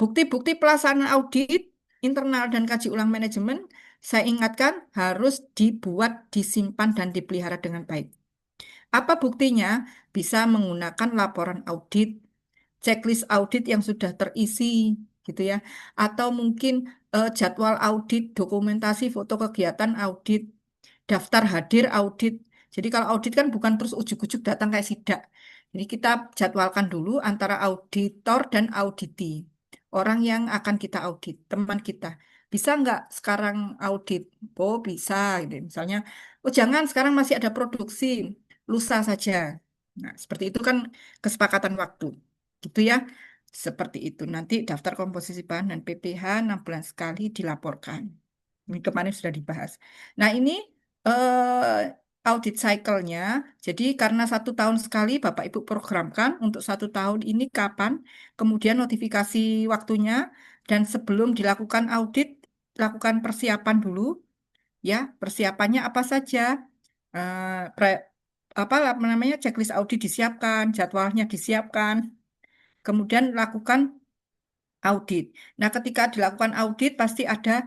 Bukti-bukti pelaksanaan audit internal dan kaji ulang manajemen, saya ingatkan harus dibuat, disimpan, dan dipelihara dengan baik. Apa buktinya? Bisa menggunakan laporan audit, checklist audit yang sudah terisi, gitu ya. Atau mungkin jadwal audit, dokumentasi foto kegiatan audit, daftar hadir audit. Jadi kalau audit kan bukan terus ujuk-ujuk datang kayak sidak. Jadi kita jadwalkan dulu antara auditor dan auditi. Orang yang akan kita audit, teman kita. Bisa nggak sekarang audit? Oh bisa, gitu. Misalnya, oh jangan sekarang masih ada produksi, lusa saja. Nah, seperti itu kan kesepakatan waktu. Gitu ya. Seperti itu. Nanti daftar komposisi bahan dan PPH 6 bulan sekali dilaporkan. Ini kemarin sudah dibahas. Nah, ini audit cycle-nya. Jadi karena 1 tahun sekali Bapak Ibu programkan untuk 1 tahun ini kapan, kemudian notifikasi waktunya, dan sebelum dilakukan audit, lakukan persiapan dulu, ya. Persiapannya apa saja? Apa namanya, checklist audit disiapkan, jadwalnya disiapkan, kemudian lakukan audit. Nah, ketika dilakukan audit pasti ada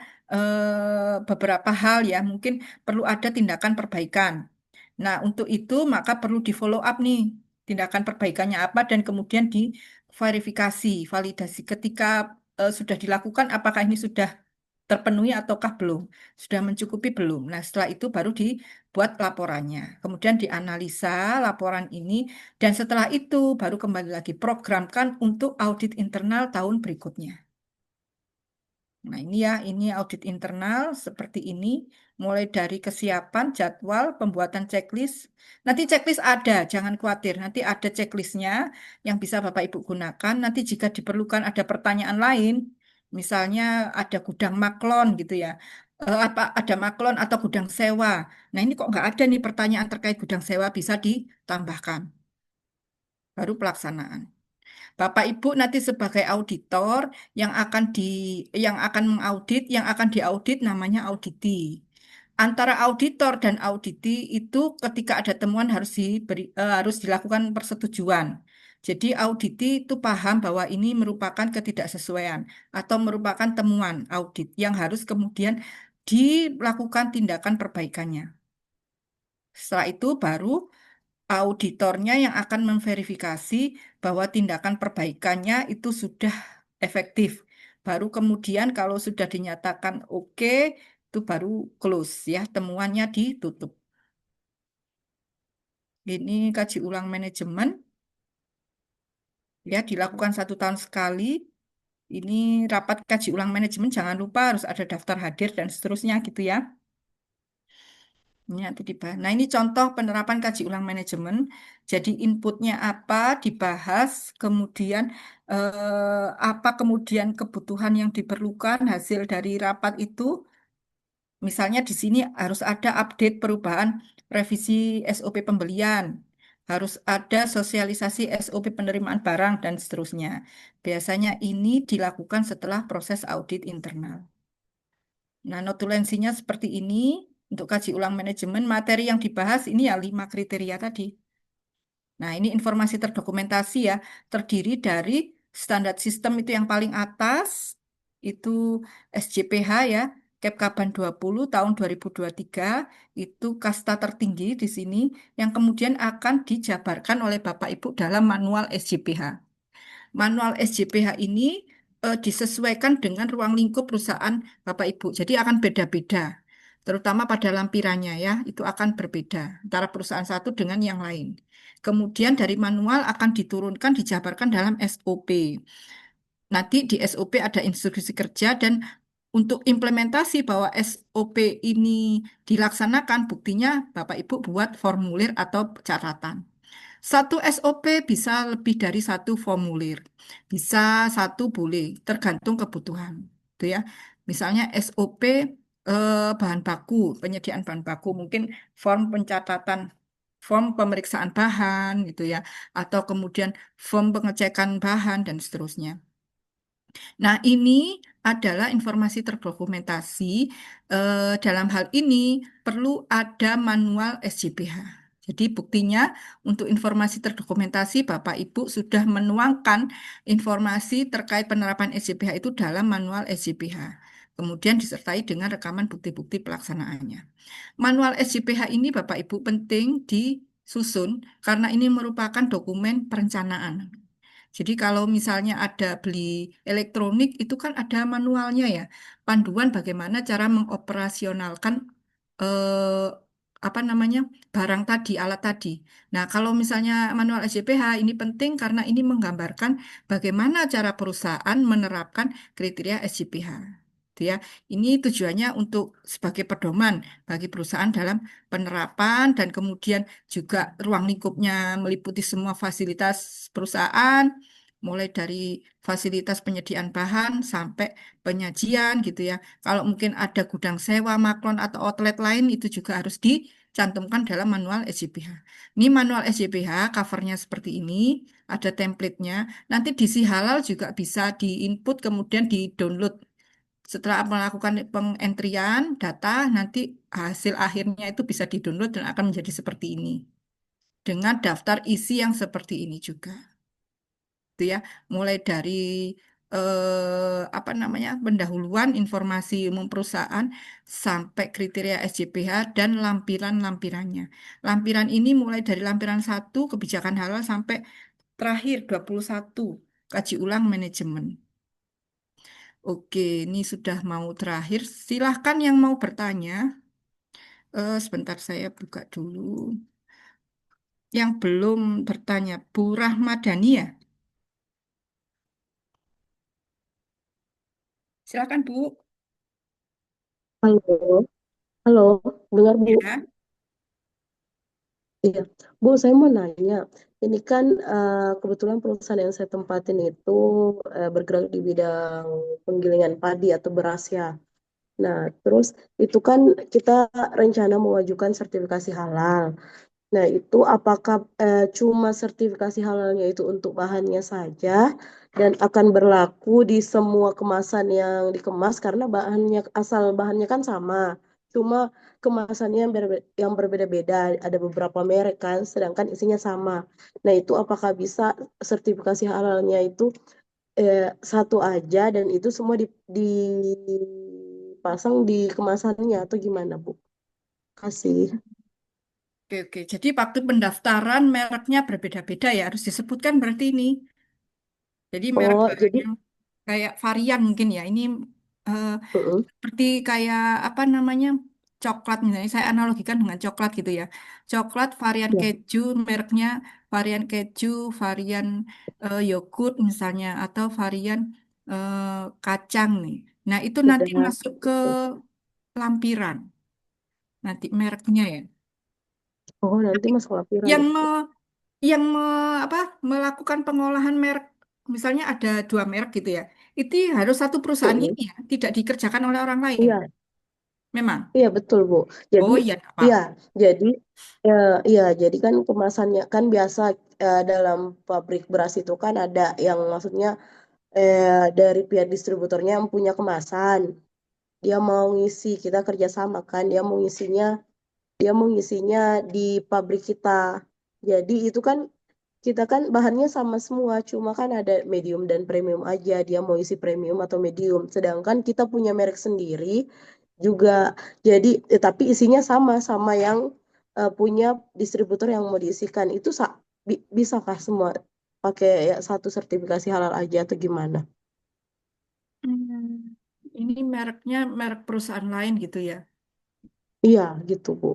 beberapa hal ya, mungkin perlu ada tindakan perbaikan. Nah, untuk itu maka perlu di follow up nih, tindakan perbaikannya apa, dan kemudian diverifikasi, validasi ketika sudah dilakukan apakah ini sudah terpenuhi ataukah belum, sudah mencukupi belum. Nah, setelah itu baru dibuat laporannya. Kemudian dianalisa laporan ini, dan setelah itu baru kembali lagi programkan untuk audit internal tahun berikutnya. Nah, ini ya, ini audit internal seperti ini, mulai dari kesiapan, jadwal, pembuatan checklist. Nanti checklist ada, jangan khawatir, nanti ada checklistnya yang bisa Bapak Ibu gunakan. Nanti jika diperlukan ada pertanyaan lain, misalnya ada gudang maklon gitu ya, apa ada maklon atau gudang sewa. Nah, ini kok nggak ada nih pertanyaan terkait gudang sewa, bisa ditambahkan. Baru pelaksanaan. Bapak Ibu nanti sebagai auditor yang akan mengaudit, yang akan diaudit namanya auditi. Antara auditor dan auditi itu ketika ada temuan harus dilakukan persetujuan. Jadi auditi itu paham bahwa ini merupakan ketidaksesuaian atau merupakan temuan audit yang harus kemudian dilakukan tindakan perbaikannya. Setelah itu baru auditornya yang akan memverifikasi bahwa tindakan perbaikannya itu sudah efektif. Baru kemudian kalau sudah dinyatakan oke, itu baru close ya, temuannya ditutup. Ini kaji ulang manajemen, ya dilakukan 1 tahun sekali. Ini rapat kaji ulang manajemen, jangan lupa harus ada daftar hadir dan seterusnya gitu ya. Ini nanti dibahas. Nah, ini contoh penerapan kaji ulang manajemen. Jadi inputnya apa dibahas, kemudian apa kemudian kebutuhan yang diperlukan hasil dari rapat itu. Misalnya di sini harus ada update perubahan revisi SOP pembelian, harus ada sosialisasi SOP penerimaan barang dan seterusnya. Biasanya ini dilakukan setelah proses audit internal. Nah, notulensinya seperti ini. Untuk kaji ulang manajemen, materi yang dibahas ini ya 5 kriteria tadi. Nah, ini informasi terdokumentasi ya, terdiri dari standar sistem itu yang paling atas, itu SJPH ya, Kepkaban 20 tahun 2023, itu kasta tertinggi di sini, yang kemudian akan dijabarkan oleh Bapak Ibu dalam manual SJPH. Manual SJPH ini disesuaikan dengan ruang lingkup perusahaan Bapak Ibu. Jadi akan beda-beda, terutama pada lampirannya ya, itu akan berbeda antara perusahaan satu dengan yang lain. Kemudian dari manual akan diturunkan, dijabarkan dalam SOP. Nanti di SOP ada instruksi kerja, dan untuk implementasi bahwa SOP ini dilaksanakan, buktinya Bapak Ibu buat formulir atau catatan. Satu SOP bisa lebih dari satu formulir, bisa satu boleh, tergantung kebutuhan, gitu ya. Misalnya SOP bahan baku, penyediaan bahan baku, mungkin form pencatatan, form pemeriksaan bahan, gitu ya, atau kemudian form pengecekan bahan dan seterusnya. Nah, ini adalah informasi terdokumentasi. Dalam hal ini perlu ada manual SJPH. Jadi buktinya untuk informasi terdokumentasi Bapak Ibu sudah menuangkan informasi terkait penerapan SJPH itu dalam manual SJPH. Kemudian disertai dengan rekaman bukti-bukti pelaksanaannya. Manual SJPH ini Bapak Ibu penting disusun karena ini merupakan dokumen perencanaan. Jadi kalau misalnya ada beli elektronik itu kan ada manualnya ya, panduan bagaimana cara mengoperasionalkan eh, apa namanya barang tadi, alat tadi. Nah, kalau misalnya manual SJPH ini penting karena ini menggambarkan bagaimana cara perusahaan menerapkan kriteria SJPH. Gitu ya. Ini tujuannya untuk sebagai pedoman bagi perusahaan dalam penerapan, dan kemudian juga ruang lingkupnya meliputi semua fasilitas perusahaan, mulai dari fasilitas penyediaan bahan sampai penyajian gitu ya. Kalau mungkin ada gudang sewa, maklon atau outlet lain itu juga harus cantumkan dalam manual SJPH. Ini manual SJPH, covernya seperti ini, ada template-nya. Nanti di si halal juga bisa di-input kemudian di-download. Setelah melakukan pengentrian data, nanti hasil akhirnya itu bisa di-download dan akan menjadi seperti ini. Dengan daftar isi yang seperti ini juga. Gitu ya, mulai dari apa namanya pendahuluan informasi umum perusahaan sampai kriteria SJPH dan lampiran-lampirannya. Lampiran ini mulai dari lampiran 1 kebijakan halal sampai terakhir 21 kaji ulang manajemen. Oke, ini sudah mau terakhir. Silahkan yang mau bertanya. Sebentar saya buka dulu. Yang belum bertanya, Bu Rahmadani ya? Silakan Bu. Halo, halo, dengar Bu? Ya. Iya, Bu, saya mau nanya. Ini kan kebetulan perusahaan yang saya tempatin itu bergerak di bidang penggilingan padi atau beras ya. Nah, terus itu kan kita rencana memajukan sertifikasi halal. Nah, itu apakah cuma sertifikasi halalnya itu untuk bahannya saja dan akan berlaku di semua kemasan yang dikemas karena bahannya asal bahannya kan sama, cuma kemasannya yang berbeda-beda, ada beberapa merek kan, sedangkan isinya sama. Nah, itu apakah bisa sertifikasi halalnya itu satu aja dan itu semua dipasang di kemasannya atau gimana, Bu? Kasih. Oke, oke. Jadi waktu pendaftaran mereknya berbeda-beda ya, harus disebutkan berarti ini. Jadi merek Oh, jadi bahannya kayak varian mungkin ya. Ini eh, mm-mm, seperti kayak apa namanya coklat misalnya. Saya analogikan dengan coklat gitu ya. Coklat varian ya keju, mereknya varian keju, varian yogurt misalnya, atau varian eh, kacang nih. Nah itu nanti sudah. masuk ke lampiran, nanti mereknya ya. Oh, nanti masuk lapiran Yang ya, me, Bu? apa melakukan pengolahan merek, misalnya ada 2 merek gitu ya, itu harus satu perusahaan Mm-mm. ini ya, tidak dikerjakan oleh orang lain. Iya, Memang. iya betul Bu. Jadi, Oh iya, nggak iya, apa-apa. jadi, iya, jadi kan kemasannya kan biasa dalam pabrik beras itu kan ada yang maksudnya dari pihak distributornya yang punya kemasan, dia mau ngisi, kita kerjasama kan, dia mau ngisinya di pabrik kita. Jadi itu kan kita kan bahannya sama semua, cuma kan ada medium dan premium aja. Dia mau isi premium atau medium. Sedangkan kita punya merek sendiri juga. Jadi, tapi isinya sama yang punya distributor yang mau diisikan. Itu bisakah semua pakai ya, satu sertifikasi halal aja atau gimana? Hmm, ini mereknya merek perusahaan lain gitu ya. Iya, gitu Bu.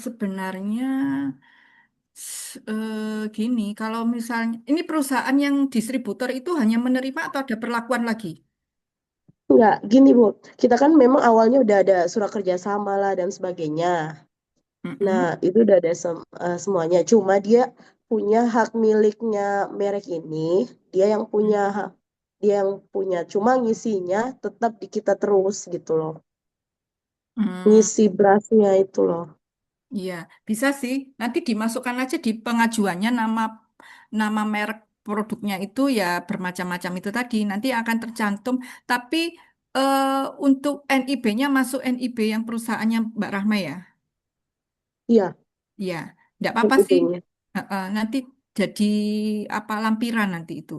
Sebenarnya gini, kalau misalnya ini perusahaan yang distributor itu hanya menerima atau ada perlakuan lagi? Enggak, gini Bu. Kita kan memang awalnya udah ada surat kerjasama lah dan sebagainya. Nah, Mm-mm. itu udah ada semuanya. Cuma dia punya hak miliknya merek ini. Dia yang punya hak, dia yang punya. Cuma ngisinya tetap di kita terus gitu loh. Hmm, Ngisi berasnya itu loh. iya, bisa sih. Nanti dimasukkan aja di pengajuannya nama nama merek produknya itu ya bermacam-macam itu tadi. Nanti akan tercantum. Tapi eh, untuk NIB-nya masuk NIB yang perusahaannya Mbak Rahma ya. Iya, Iya, nggak apa-apa sih. NIB-nya. Nanti jadi apa lampiran nanti itu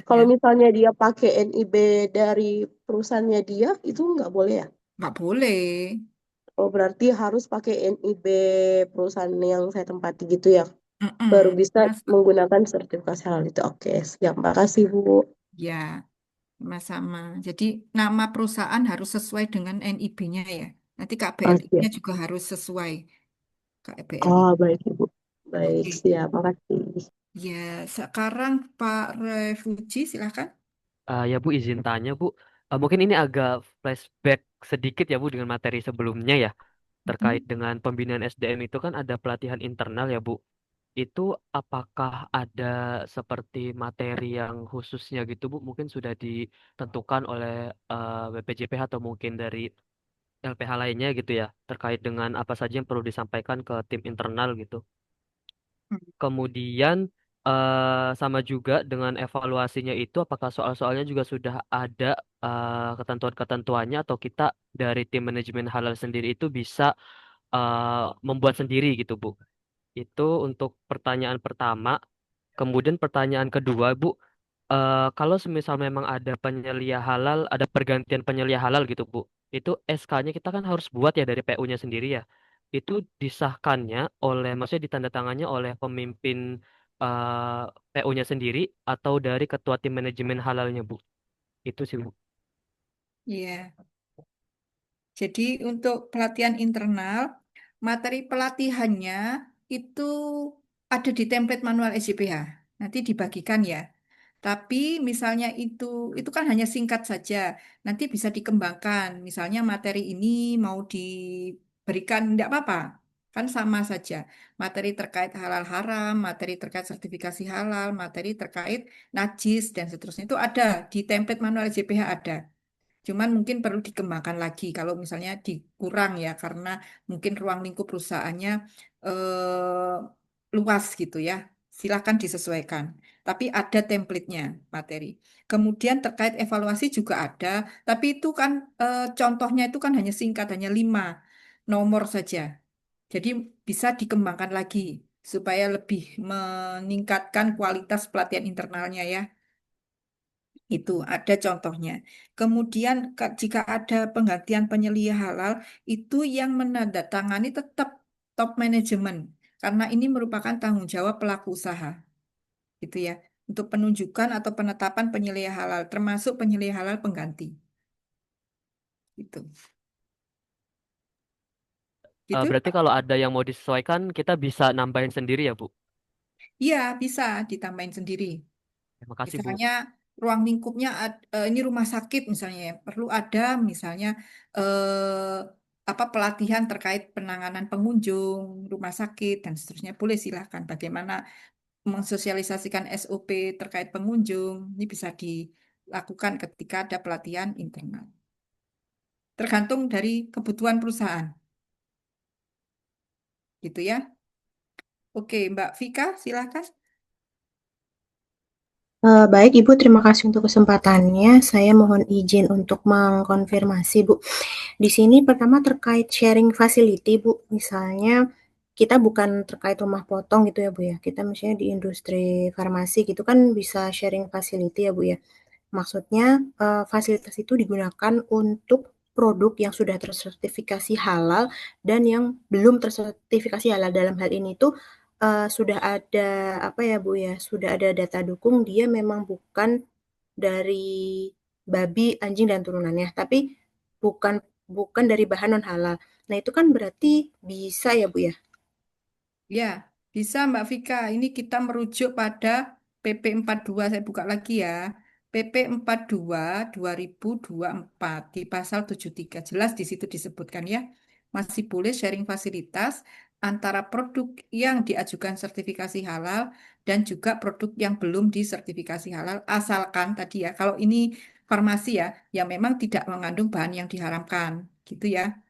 Kalau variannya. misalnya dia pakai NIB dari perusahaannya dia, itu nggak boleh ya? Nggak boleh. Oh, berarti harus pakai NIB perusahaan yang saya tempati gitu ya. Baru Mm-mm. bisa Mas, menggunakan sertifikasi halal itu. Oke, siap. Makasih, Bu. ya, sama-sama. Jadi nama perusahaan harus sesuai dengan NIB-nya ya. Nanti Oh, KBRI-nya siap. juga harus sesuai KBRI. Oh, baik, Ibu. Baik, Oke. siap. Makasih. Ya, sekarang Pak Refuji silakan. Ya Bu, izin tanya Bu. Mungkin ini agak flashback sedikit ya Bu dengan materi sebelumnya ya. Terkait Mm. dengan pembinaan SDM itu kan ada pelatihan internal ya Bu. Itu apakah ada seperti materi yang khususnya gitu Bu? Mungkin sudah ditentukan oleh BPJPH atau mungkin dari LPH lainnya gitu ya, terkait dengan apa saja yang perlu disampaikan ke tim internal gitu. Hmm. Kemudian sama juga dengan evaluasinya itu, apakah soal-soalnya juga sudah ada ketentuan-ketentuannya atau kita dari tim manajemen halal sendiri itu bisa membuat sendiri gitu, Bu. Itu untuk pertanyaan pertama. Kemudian pertanyaan kedua, Bu, kalau semisal memang ada penyelia halal, ada pergantian penyelia halal gitu, Bu. Itu SK-nya kita kan harus buat ya dari PU-nya sendiri ya. Itu disahkannya oleh, maksudnya ditandatangannya oleh pemimpin PU-nya sendiri atau dari ketua tim manajemen halalnya, Bu. Itu sih, Bu. Iya. Jadi untuk pelatihan internal, materi pelatihannya itu ada di template manual SJPH. Nanti dibagikan ya. Tapi misalnya itu kan hanya singkat saja. Nanti bisa dikembangkan. Misalnya materi ini mau diberikan tidak apa-apa. Kan sama saja. Materi terkait halal haram, materi terkait sertifikasi halal, materi terkait najis dan seterusnya itu ada di template manual SJPH ada. Cuman mungkin perlu dikembangkan lagi kalau misalnya dikurang ya karena mungkin ruang lingkup perusahaannya luas gitu ya. Silakan disesuaikan. Tapi ada template-nya materi. Kemudian terkait evaluasi juga ada, tapi itu kan contohnya itu kan hanya singkat, hanya 5 nomor saja. Jadi bisa dikembangkan lagi supaya lebih meningkatkan kualitas pelatihan internalnya ya. Itu ada contohnya. Kemudian jika ada penggantian penyelia halal, itu yang menandatangani tetap top manajemen. Karena ini merupakan tanggung jawab pelaku usaha. Gitu ya. Untuk penunjukan atau penetapan penyelia halal, termasuk penyelia halal pengganti. Gitu. Gitu? Berarti kalau ada yang mau disesuaikan, kita bisa nambahin sendiri ya, Bu. Iya, bisa ditambahin sendiri. Terima kasih, Bu. Misalnya ruang lingkupnya ini rumah sakit misalnya ya, perlu ada misalnya eh, apa pelatihan terkait penanganan pengunjung rumah sakit dan seterusnya boleh silahkan bagaimana mensosialisasikan SOP terkait pengunjung ini bisa dilakukan ketika ada pelatihan internal tergantung dari kebutuhan perusahaan gitu ya. Oke, Mbak Vika silahkan. Baik Ibu, terima kasih untuk kesempatannya. Saya mohon izin untuk mengkonfirmasi, Bu. Di sini pertama terkait sharing facility, Bu. Misalnya kita bukan terkait rumah potong gitu ya, Bu ya. Kita misalnya di industri farmasi gitu kan bisa sharing facility ya, Bu ya. Maksudnya fasilitas itu digunakan untuk produk yang sudah tersertifikasi halal dan yang belum tersertifikasi halal. Dalam hal ini tuh sudah ada apa ya Bu ya, sudah ada data dukung dia memang bukan dari babi, anjing dan turunannya, tapi bukan bukan dari bahan non halal. Nah, itu kan berarti bisa ya Bu ya? Ya, bisa Mbak Vika. Ini kita merujuk pada PP 42, saya buka lagi ya. PP 42 2024 di pasal 73. Jelas di situ disebutkan ya. Masih boleh sharing fasilitas antara produk yang diajukan sertifikasi halal dan juga produk yang belum disertifikasi halal. Asalkan tadi ya, kalau ini farmasi ya, yang memang tidak mengandung bahan yang diharamkan. Gitu ya.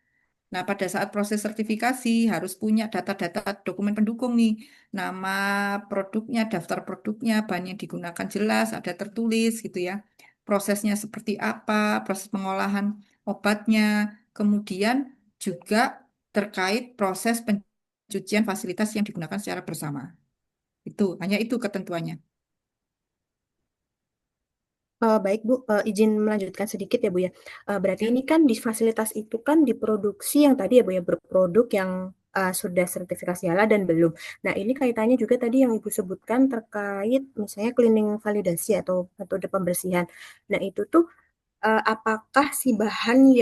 Nah, pada saat proses sertifikasi harus punya data-data dokumen pendukung nih. Nama produknya, daftar produknya, bahan yang digunakan jelas, ada tertulis gitu ya. Prosesnya seperti apa, proses pengolahan obatnya, kemudian juga terkait proses pencucian fasilitas yang digunakan secara bersama. Itu, hanya itu ketentuannya. Baik Bu, izin melanjutkan sedikit ya Bu ya. Berarti Ya. ini kan di fasilitas itu kan diproduksi yang tadi ya Bu ya, berproduk yang sudah sertifikasi halal dan belum. Nah ini kaitannya juga tadi yang Ibu sebutkan terkait misalnya cleaning validasi atau metode pembersihan. Nah itu tuh apakah si bahan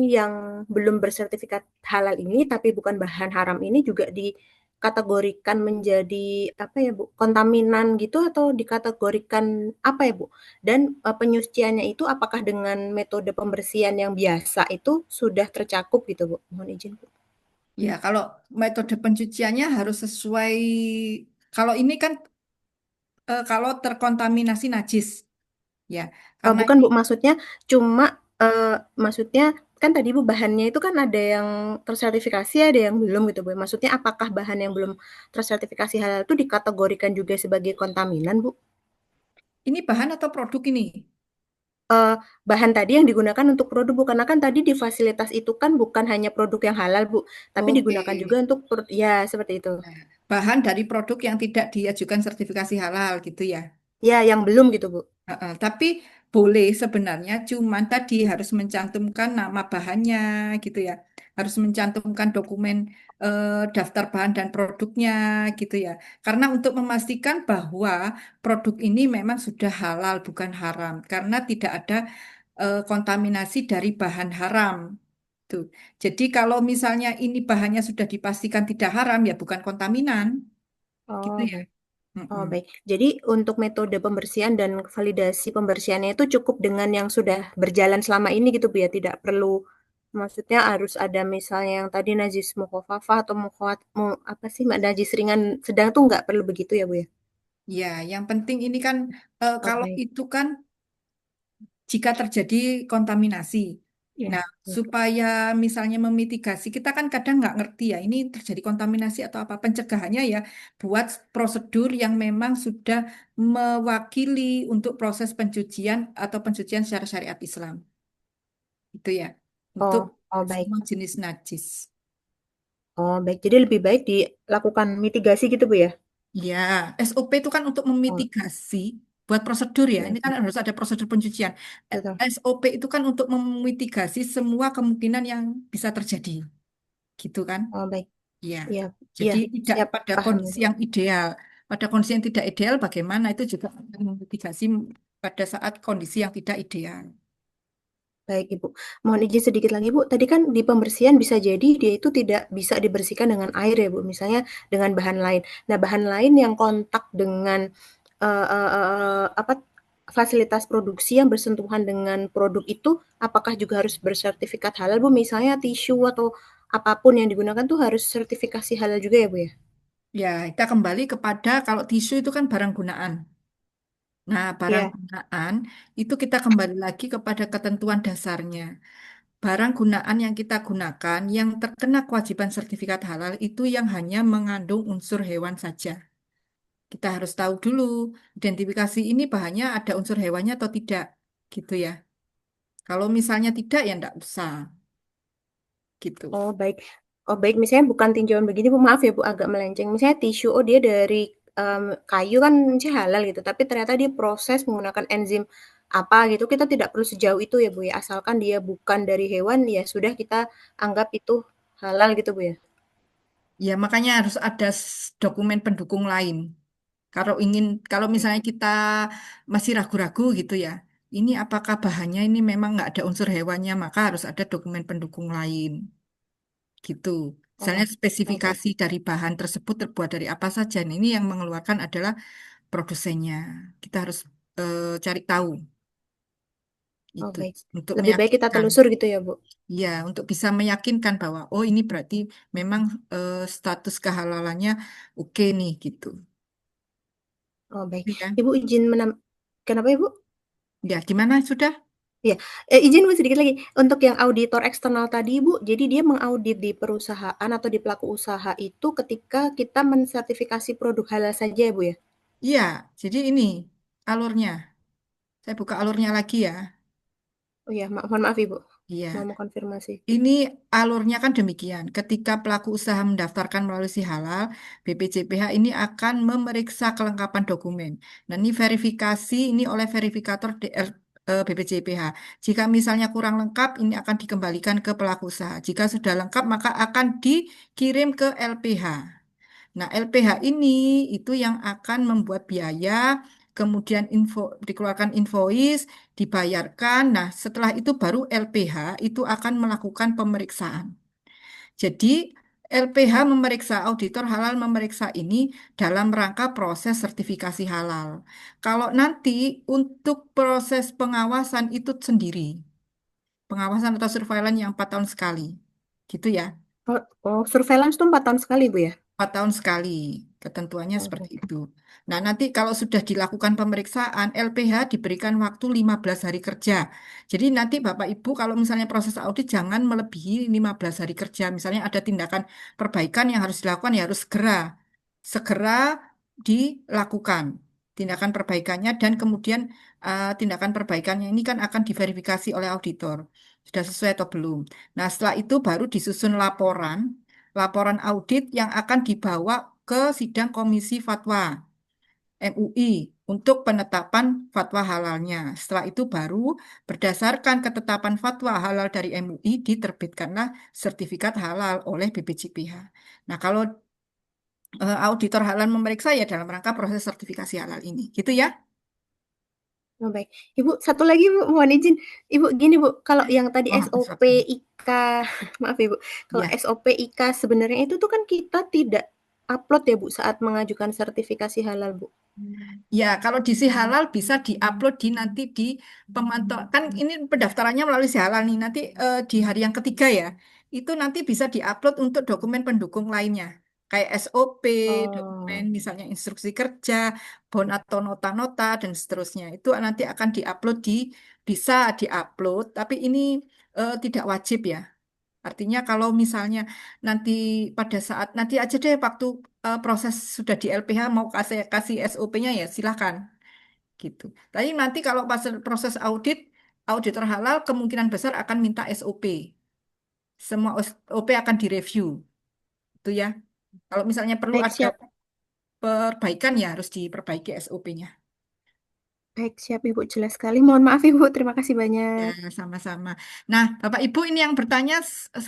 yang belum bersertifikat halal ini tapi bukan bahan haram ini juga dikategorikan menjadi apa ya Bu, kontaminan gitu atau dikategorikan apa ya Bu? Dan penyuciannya itu apakah dengan metode pembersihan yang biasa itu sudah tercakup gitu Bu? Mohon izin Bu. Ya, kalau metode pencuciannya harus sesuai, kalau ini kan kalau terkontaminasi najis, ya, karena Bukan ini Bu, maksudnya cuma maksudnya kan tadi Bu bahannya itu kan ada yang tersertifikasi, ada yang belum gitu Bu. Maksudnya apakah bahan yang belum tersertifikasi halal itu dikategorikan juga sebagai kontaminan Bu? Ini bahan atau produk ini? Eee, Bahan tadi yang digunakan untuk produk Bu, karena kan tadi di fasilitas itu kan bukan hanya produk yang halal Bu, tapi Oke. digunakan juga untuk ya seperti itu. Nah, bahan dari produk yang tidak diajukan sertifikasi halal gitu ya. Ya yang belum gitu Bu. Tapi boleh sebenarnya, cuman tadi harus mencantumkan nama bahannya gitu ya. Harus mencantumkan dokumen daftar bahan dan produknya gitu ya. Karena untuk memastikan bahwa produk ini memang sudah halal bukan haram. Karena tidak ada kontaminasi dari bahan haram. Tuh. Jadi kalau misalnya ini bahannya sudah dipastikan tidak haram ya bukan kontaminan gitu Oh ya. baik. Oh Mm-mm. baik. Jadi untuk metode pembersihan dan validasi pembersihannya itu cukup dengan yang sudah berjalan selama ini gitu Bu ya, tidak perlu maksudnya harus ada misalnya yang tadi najis mukhafafah atau apa sih najis ringan sedang tuh nggak perlu begitu ya Bu ya? Ya, yang penting ini kan Oh kalau baik. itu kan jika terjadi kontaminasi. Ya. Nah, supaya misalnya memitigasi, kita kan kadang nggak ngerti ya, ini terjadi kontaminasi atau apa. Pencegahannya ya, buat prosedur yang memang sudah mewakili untuk proses pencucian atau pencucian secara syariat Islam. Itu ya, untuk Oh baik. semua jenis najis. Oh baik. Jadi lebih baik dilakukan mitigasi gitu Bu ya? Ya, SOP itu kan untuk Oh memitigasi buat prosedur ya. iya Ini kan iya. harus ada prosedur pencucian. Betul. SOP itu kan untuk memitigasi semua kemungkinan yang bisa terjadi, gitu kan? Oh baik. Ya. Iya iya Jadi tidak siap pada paham kondisi itu. yang ideal. Pada kondisi yang tidak ideal, bagaimana itu juga akan memitigasi pada saat kondisi yang tidak ideal. Baik Ibu. Mohon izin sedikit lagi Bu, tadi kan di pembersihan bisa jadi dia itu tidak bisa dibersihkan dengan air ya Bu, misalnya dengan bahan lain. Nah bahan lain yang kontak dengan, apa, fasilitas produksi yang bersentuhan dengan produk itu, apakah juga harus bersertifikat halal Bu? Misalnya tisu atau apapun yang digunakan tuh harus sertifikasi halal juga ya Bu ya? Ya, kita kembali kepada kalau tisu itu kan barang gunaan. Nah, barang Iya. gunaan itu kita kembali lagi kepada ketentuan dasarnya. Barang gunaan yang kita gunakan yang terkena kewajiban sertifikat halal itu yang hanya mengandung unsur hewan saja. Kita harus tahu dulu identifikasi ini bahannya ada unsur hewannya atau tidak, gitu ya. Kalau misalnya tidak ya enggak usah, gitu. Oh baik. Oh baik, misalnya bukan tinjauan begini Bu, maaf ya Bu agak melenceng. Misalnya tisu, oh dia dari kayu kan misalnya halal gitu, tapi ternyata dia proses menggunakan enzim apa gitu, kita tidak perlu sejauh itu ya Bu ya, asalkan dia bukan dari hewan ya sudah kita anggap itu halal gitu Bu ya? Ya, makanya harus ada dokumen pendukung lain. Kalau misalnya kita masih ragu-ragu gitu ya, ini apakah bahannya ini memang nggak ada unsur hewannya, maka harus ada dokumen pendukung lain. Gitu. Misalnya Oh, oh baik, spesifikasi dari bahan tersebut terbuat dari apa saja. Nah, ini yang mengeluarkan adalah produsennya. Kita harus cari tahu oh itu baik. untuk Lebih baik kita meyakinkan. telusur gitu ya Bu? Ya, untuk bisa meyakinkan bahwa oh ini berarti memang status kehalalannya oke nih gitu. Oh baik. Ya, Ibu izin kenapa Ibu? ya gimana sudah? Iya, izin Bu sedikit lagi, untuk yang auditor eksternal tadi Bu, jadi dia mengaudit di perusahaan atau di pelaku usaha itu ketika kita mensertifikasi produk halal saja ya Bu ya? Iya, jadi ini alurnya. Saya buka alurnya lagi ya. Oh iya, mohon maaf Ibu, mau Iya. mengkonfirmasi. Ini alurnya kan demikian. Ketika pelaku usaha mendaftarkan melalui si halal, BPJPH ini akan memeriksa kelengkapan dokumen. Nah, ini verifikasi ini oleh verifikator BPJPH. Jika misalnya kurang lengkap, ini akan dikembalikan ke pelaku usaha. Jika sudah lengkap, maka akan dikirim ke LPH. Nah, LPH ini itu yang akan membuat biaya, kemudian dikeluarkan invoice, dibayarkan. Nah, setelah itu baru LPH itu akan melakukan pemeriksaan. Jadi, LPH memeriksa, auditor halal memeriksa ini dalam rangka proses sertifikasi halal. Kalau nanti untuk proses pengawasan itu sendiri, pengawasan atau surveillance yang 4 tahun sekali. Gitu ya, Oh, surveillance tuh 4 tahun sekali Bu ya? 4 tahun sekali. Ketentuannya Oh, seperti baik. itu. Nah, nanti kalau sudah dilakukan pemeriksaan, LPH diberikan waktu 15 hari kerja. Jadi nanti Bapak Ibu kalau misalnya proses audit jangan melebihi 15 hari kerja. Misalnya ada tindakan perbaikan yang harus dilakukan ya harus segera dilakukan tindakan perbaikannya dan kemudian tindakan perbaikannya ini kan akan diverifikasi oleh auditor. Sudah sesuai atau belum. Nah, setelah itu baru disusun laporan audit yang akan dibawa ke sidang Komisi Fatwa MUI untuk penetapan fatwa halalnya. Setelah itu baru berdasarkan ketetapan fatwa halal dari MUI diterbitkanlah sertifikat halal oleh BPJPH. Nah, kalau auditor halal memeriksa ya dalam rangka proses sertifikasi halal ini. Gitu ya. Oh, baik. Ibu, satu lagi Bu, mohon izin. Ibu, gini Bu, kalau yang tadi Oh, SOP silakan. IK, maaf Ibu, kalau Ya. SOP IK sebenarnya itu tuh kan kita tidak upload ya Bu saat mengajukan sertifikasi halal Bu. Ya, kalau di si halal bisa diupload nanti di pemantau. Kan ini pendaftarannya melalui si halal nih. Nanti di hari yang ketiga ya. Itu nanti bisa diupload untuk dokumen pendukung lainnya. Kayak SOP, dokumen Oh, misalnya instruksi kerja, bon atau nota-nota, dan seterusnya. Itu nanti akan diupload bisa diupload, tapi ini tidak wajib ya. Artinya kalau misalnya nanti pada saat nanti aja deh waktu proses sudah di LPH mau kasih kasih SOP-nya ya silahkan gitu. Tapi nanti kalau pas proses auditor halal kemungkinan besar akan minta SOP. Semua SOP akan direview, itu ya. Kalau misalnya perlu baik ada siap. perbaikan ya harus diperbaiki SOP-nya. Baik siap Ibu, jelas sekali. Mohon maaf Ibu, terima kasih Ya, banyak. sama-sama. Nah, Bapak Ibu ini yang bertanya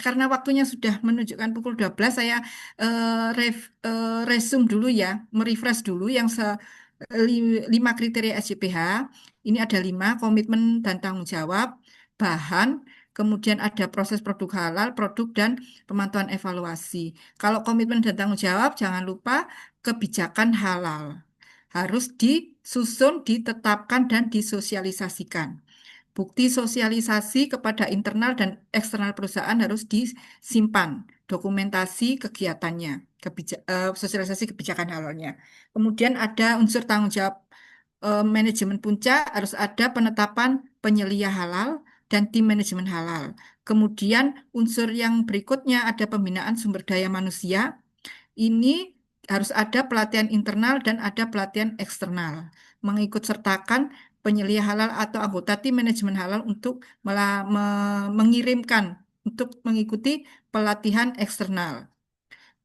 karena waktunya sudah menunjukkan pukul 12, saya resume dulu ya, merefresh dulu yang 5 kriteria SJPH. Ini ada 5, komitmen dan tanggung jawab, bahan, kemudian ada proses produk halal, produk dan pemantauan evaluasi. Kalau komitmen dan tanggung jawab, jangan lupa kebijakan halal. Harus disusun, ditetapkan, dan disosialisasikan. Bukti sosialisasi kepada internal dan eksternal perusahaan harus disimpan, dokumentasi kegiatannya, sosialisasi kebijakan halalnya. Kemudian ada unsur tanggung jawab manajemen puncak, harus ada penetapan penyelia halal dan tim manajemen halal. Kemudian unsur yang berikutnya ada pembinaan sumber daya manusia. Ini harus ada pelatihan internal dan ada pelatihan eksternal. Mengikut sertakan penyelia halal atau anggota tim manajemen halal untuk mengirimkan untuk mengikuti pelatihan eksternal.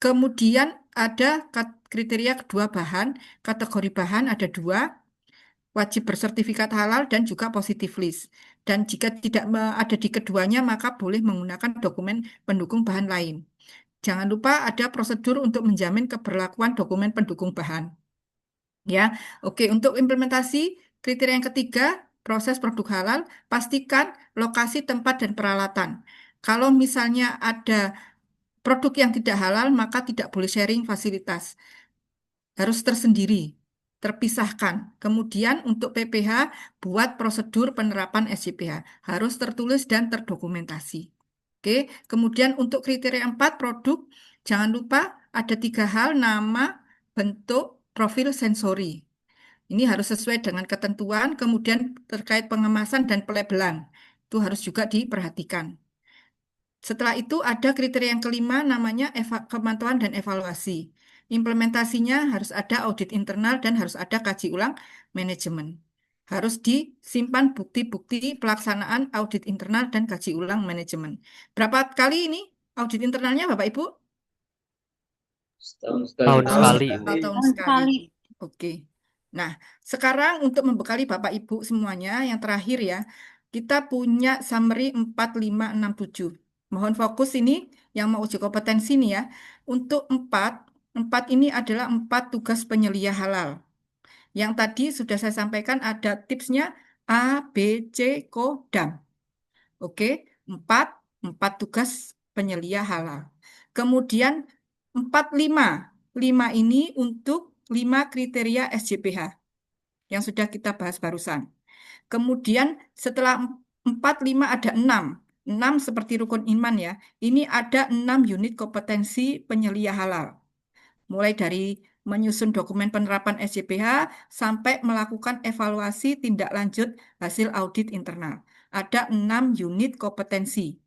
Kemudian ada kriteria kedua bahan, kategori bahan ada 2, wajib bersertifikat halal dan juga positif list. Dan jika tidak ada di keduanya, maka boleh menggunakan dokumen pendukung bahan lain. Jangan lupa ada prosedur untuk menjamin keberlakuan dokumen pendukung bahan. Ya, oke. Untuk implementasi kriteria yang ketiga, proses produk halal, pastikan lokasi tempat dan peralatan. Kalau misalnya ada produk yang tidak halal, maka tidak boleh sharing fasilitas. Harus tersendiri, terpisahkan. Kemudian untuk PPH, buat prosedur penerapan SJPH. Harus tertulis dan terdokumentasi. Oke, kemudian untuk kriteria 4 produk, jangan lupa ada 3 hal, nama, bentuk, profil sensori. Ini harus sesuai dengan ketentuan, kemudian terkait pengemasan dan pelabelan. Itu harus juga diperhatikan. Setelah itu ada kriteria yang kelima namanya pemantauan dan evaluasi. Implementasinya harus ada audit internal dan harus ada kaji ulang manajemen. Harus disimpan bukti-bukti pelaksanaan audit internal dan kaji ulang manajemen. Berapa kali ini audit internalnya Bapak Ibu? Setahun sekali. Tahun sekali. Tahun sekali. Oke. Nah, sekarang untuk membekali Bapak Ibu semuanya, yang terakhir ya, kita punya summary 4, 5, 6, 7. Mohon fokus ini yang mau uji kompetensi nih ya. Untuk 4 ini adalah 4 tugas penyelia halal. Yang tadi sudah saya sampaikan ada tipsnya A, B, C, Kodam. Oke, 4 tugas penyelia halal. Kemudian 4, 5. 5 ini untuk 5 kriteria SJPH yang sudah kita bahas barusan. Kemudian setelah 4, 5 ada 6. 6 seperti rukun iman ya. Ini ada 6 unit kompetensi penyelia halal. Mulai dari menyusun dokumen penerapan SJPH, sampai melakukan evaluasi tindak lanjut hasil audit internal. Ada 6 unit kompetensi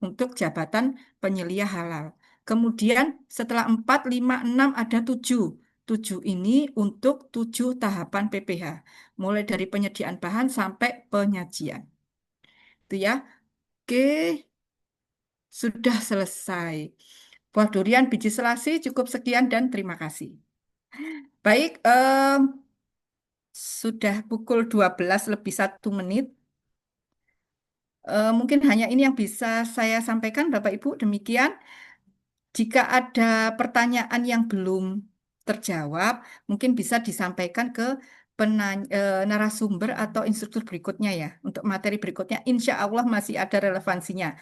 untuk jabatan penyelia halal. Kemudian setelah 4, 5, 6 ada 7. 7 ini untuk 7 tahapan PPH. Mulai dari penyediaan bahan sampai penyajian. Itu ya. Oke, sudah selesai. Buah durian biji selasi cukup sekian dan terima kasih. Baik, sudah pukul 12 lebih 1 menit. Mungkin hanya ini yang bisa saya sampaikan, Bapak Ibu. Demikian. Jika ada pertanyaan yang belum terjawab, mungkin bisa disampaikan ke narasumber atau instruktur berikutnya ya. Untuk materi berikutnya, insya Allah masih ada relevansinya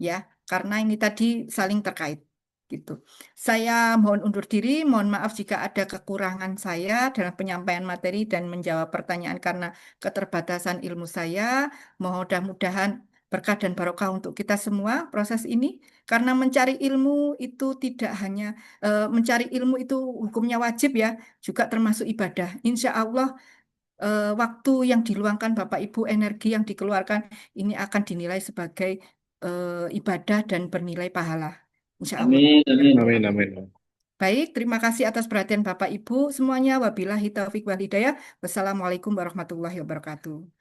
ya, karena ini tadi saling terkait gitu. Saya mohon undur diri, mohon maaf jika ada kekurangan saya dalam penyampaian materi dan menjawab pertanyaan karena keterbatasan ilmu saya. Mudah-mudahan berkah dan barokah untuk kita semua proses ini, karena mencari ilmu itu tidak hanya mencari ilmu itu hukumnya wajib ya, juga termasuk ibadah. Insya Allah waktu yang diluangkan Bapak Ibu, energi yang dikeluarkan ini akan dinilai sebagai ibadah dan bernilai pahala. Insya Allah. Amin, amin. Amin, amin. Baik, terima kasih atas perhatian Bapak Ibu semuanya. Wabillahi taufiq wal hidayah. Wassalamualaikum warahmatullahi wabarakatuh.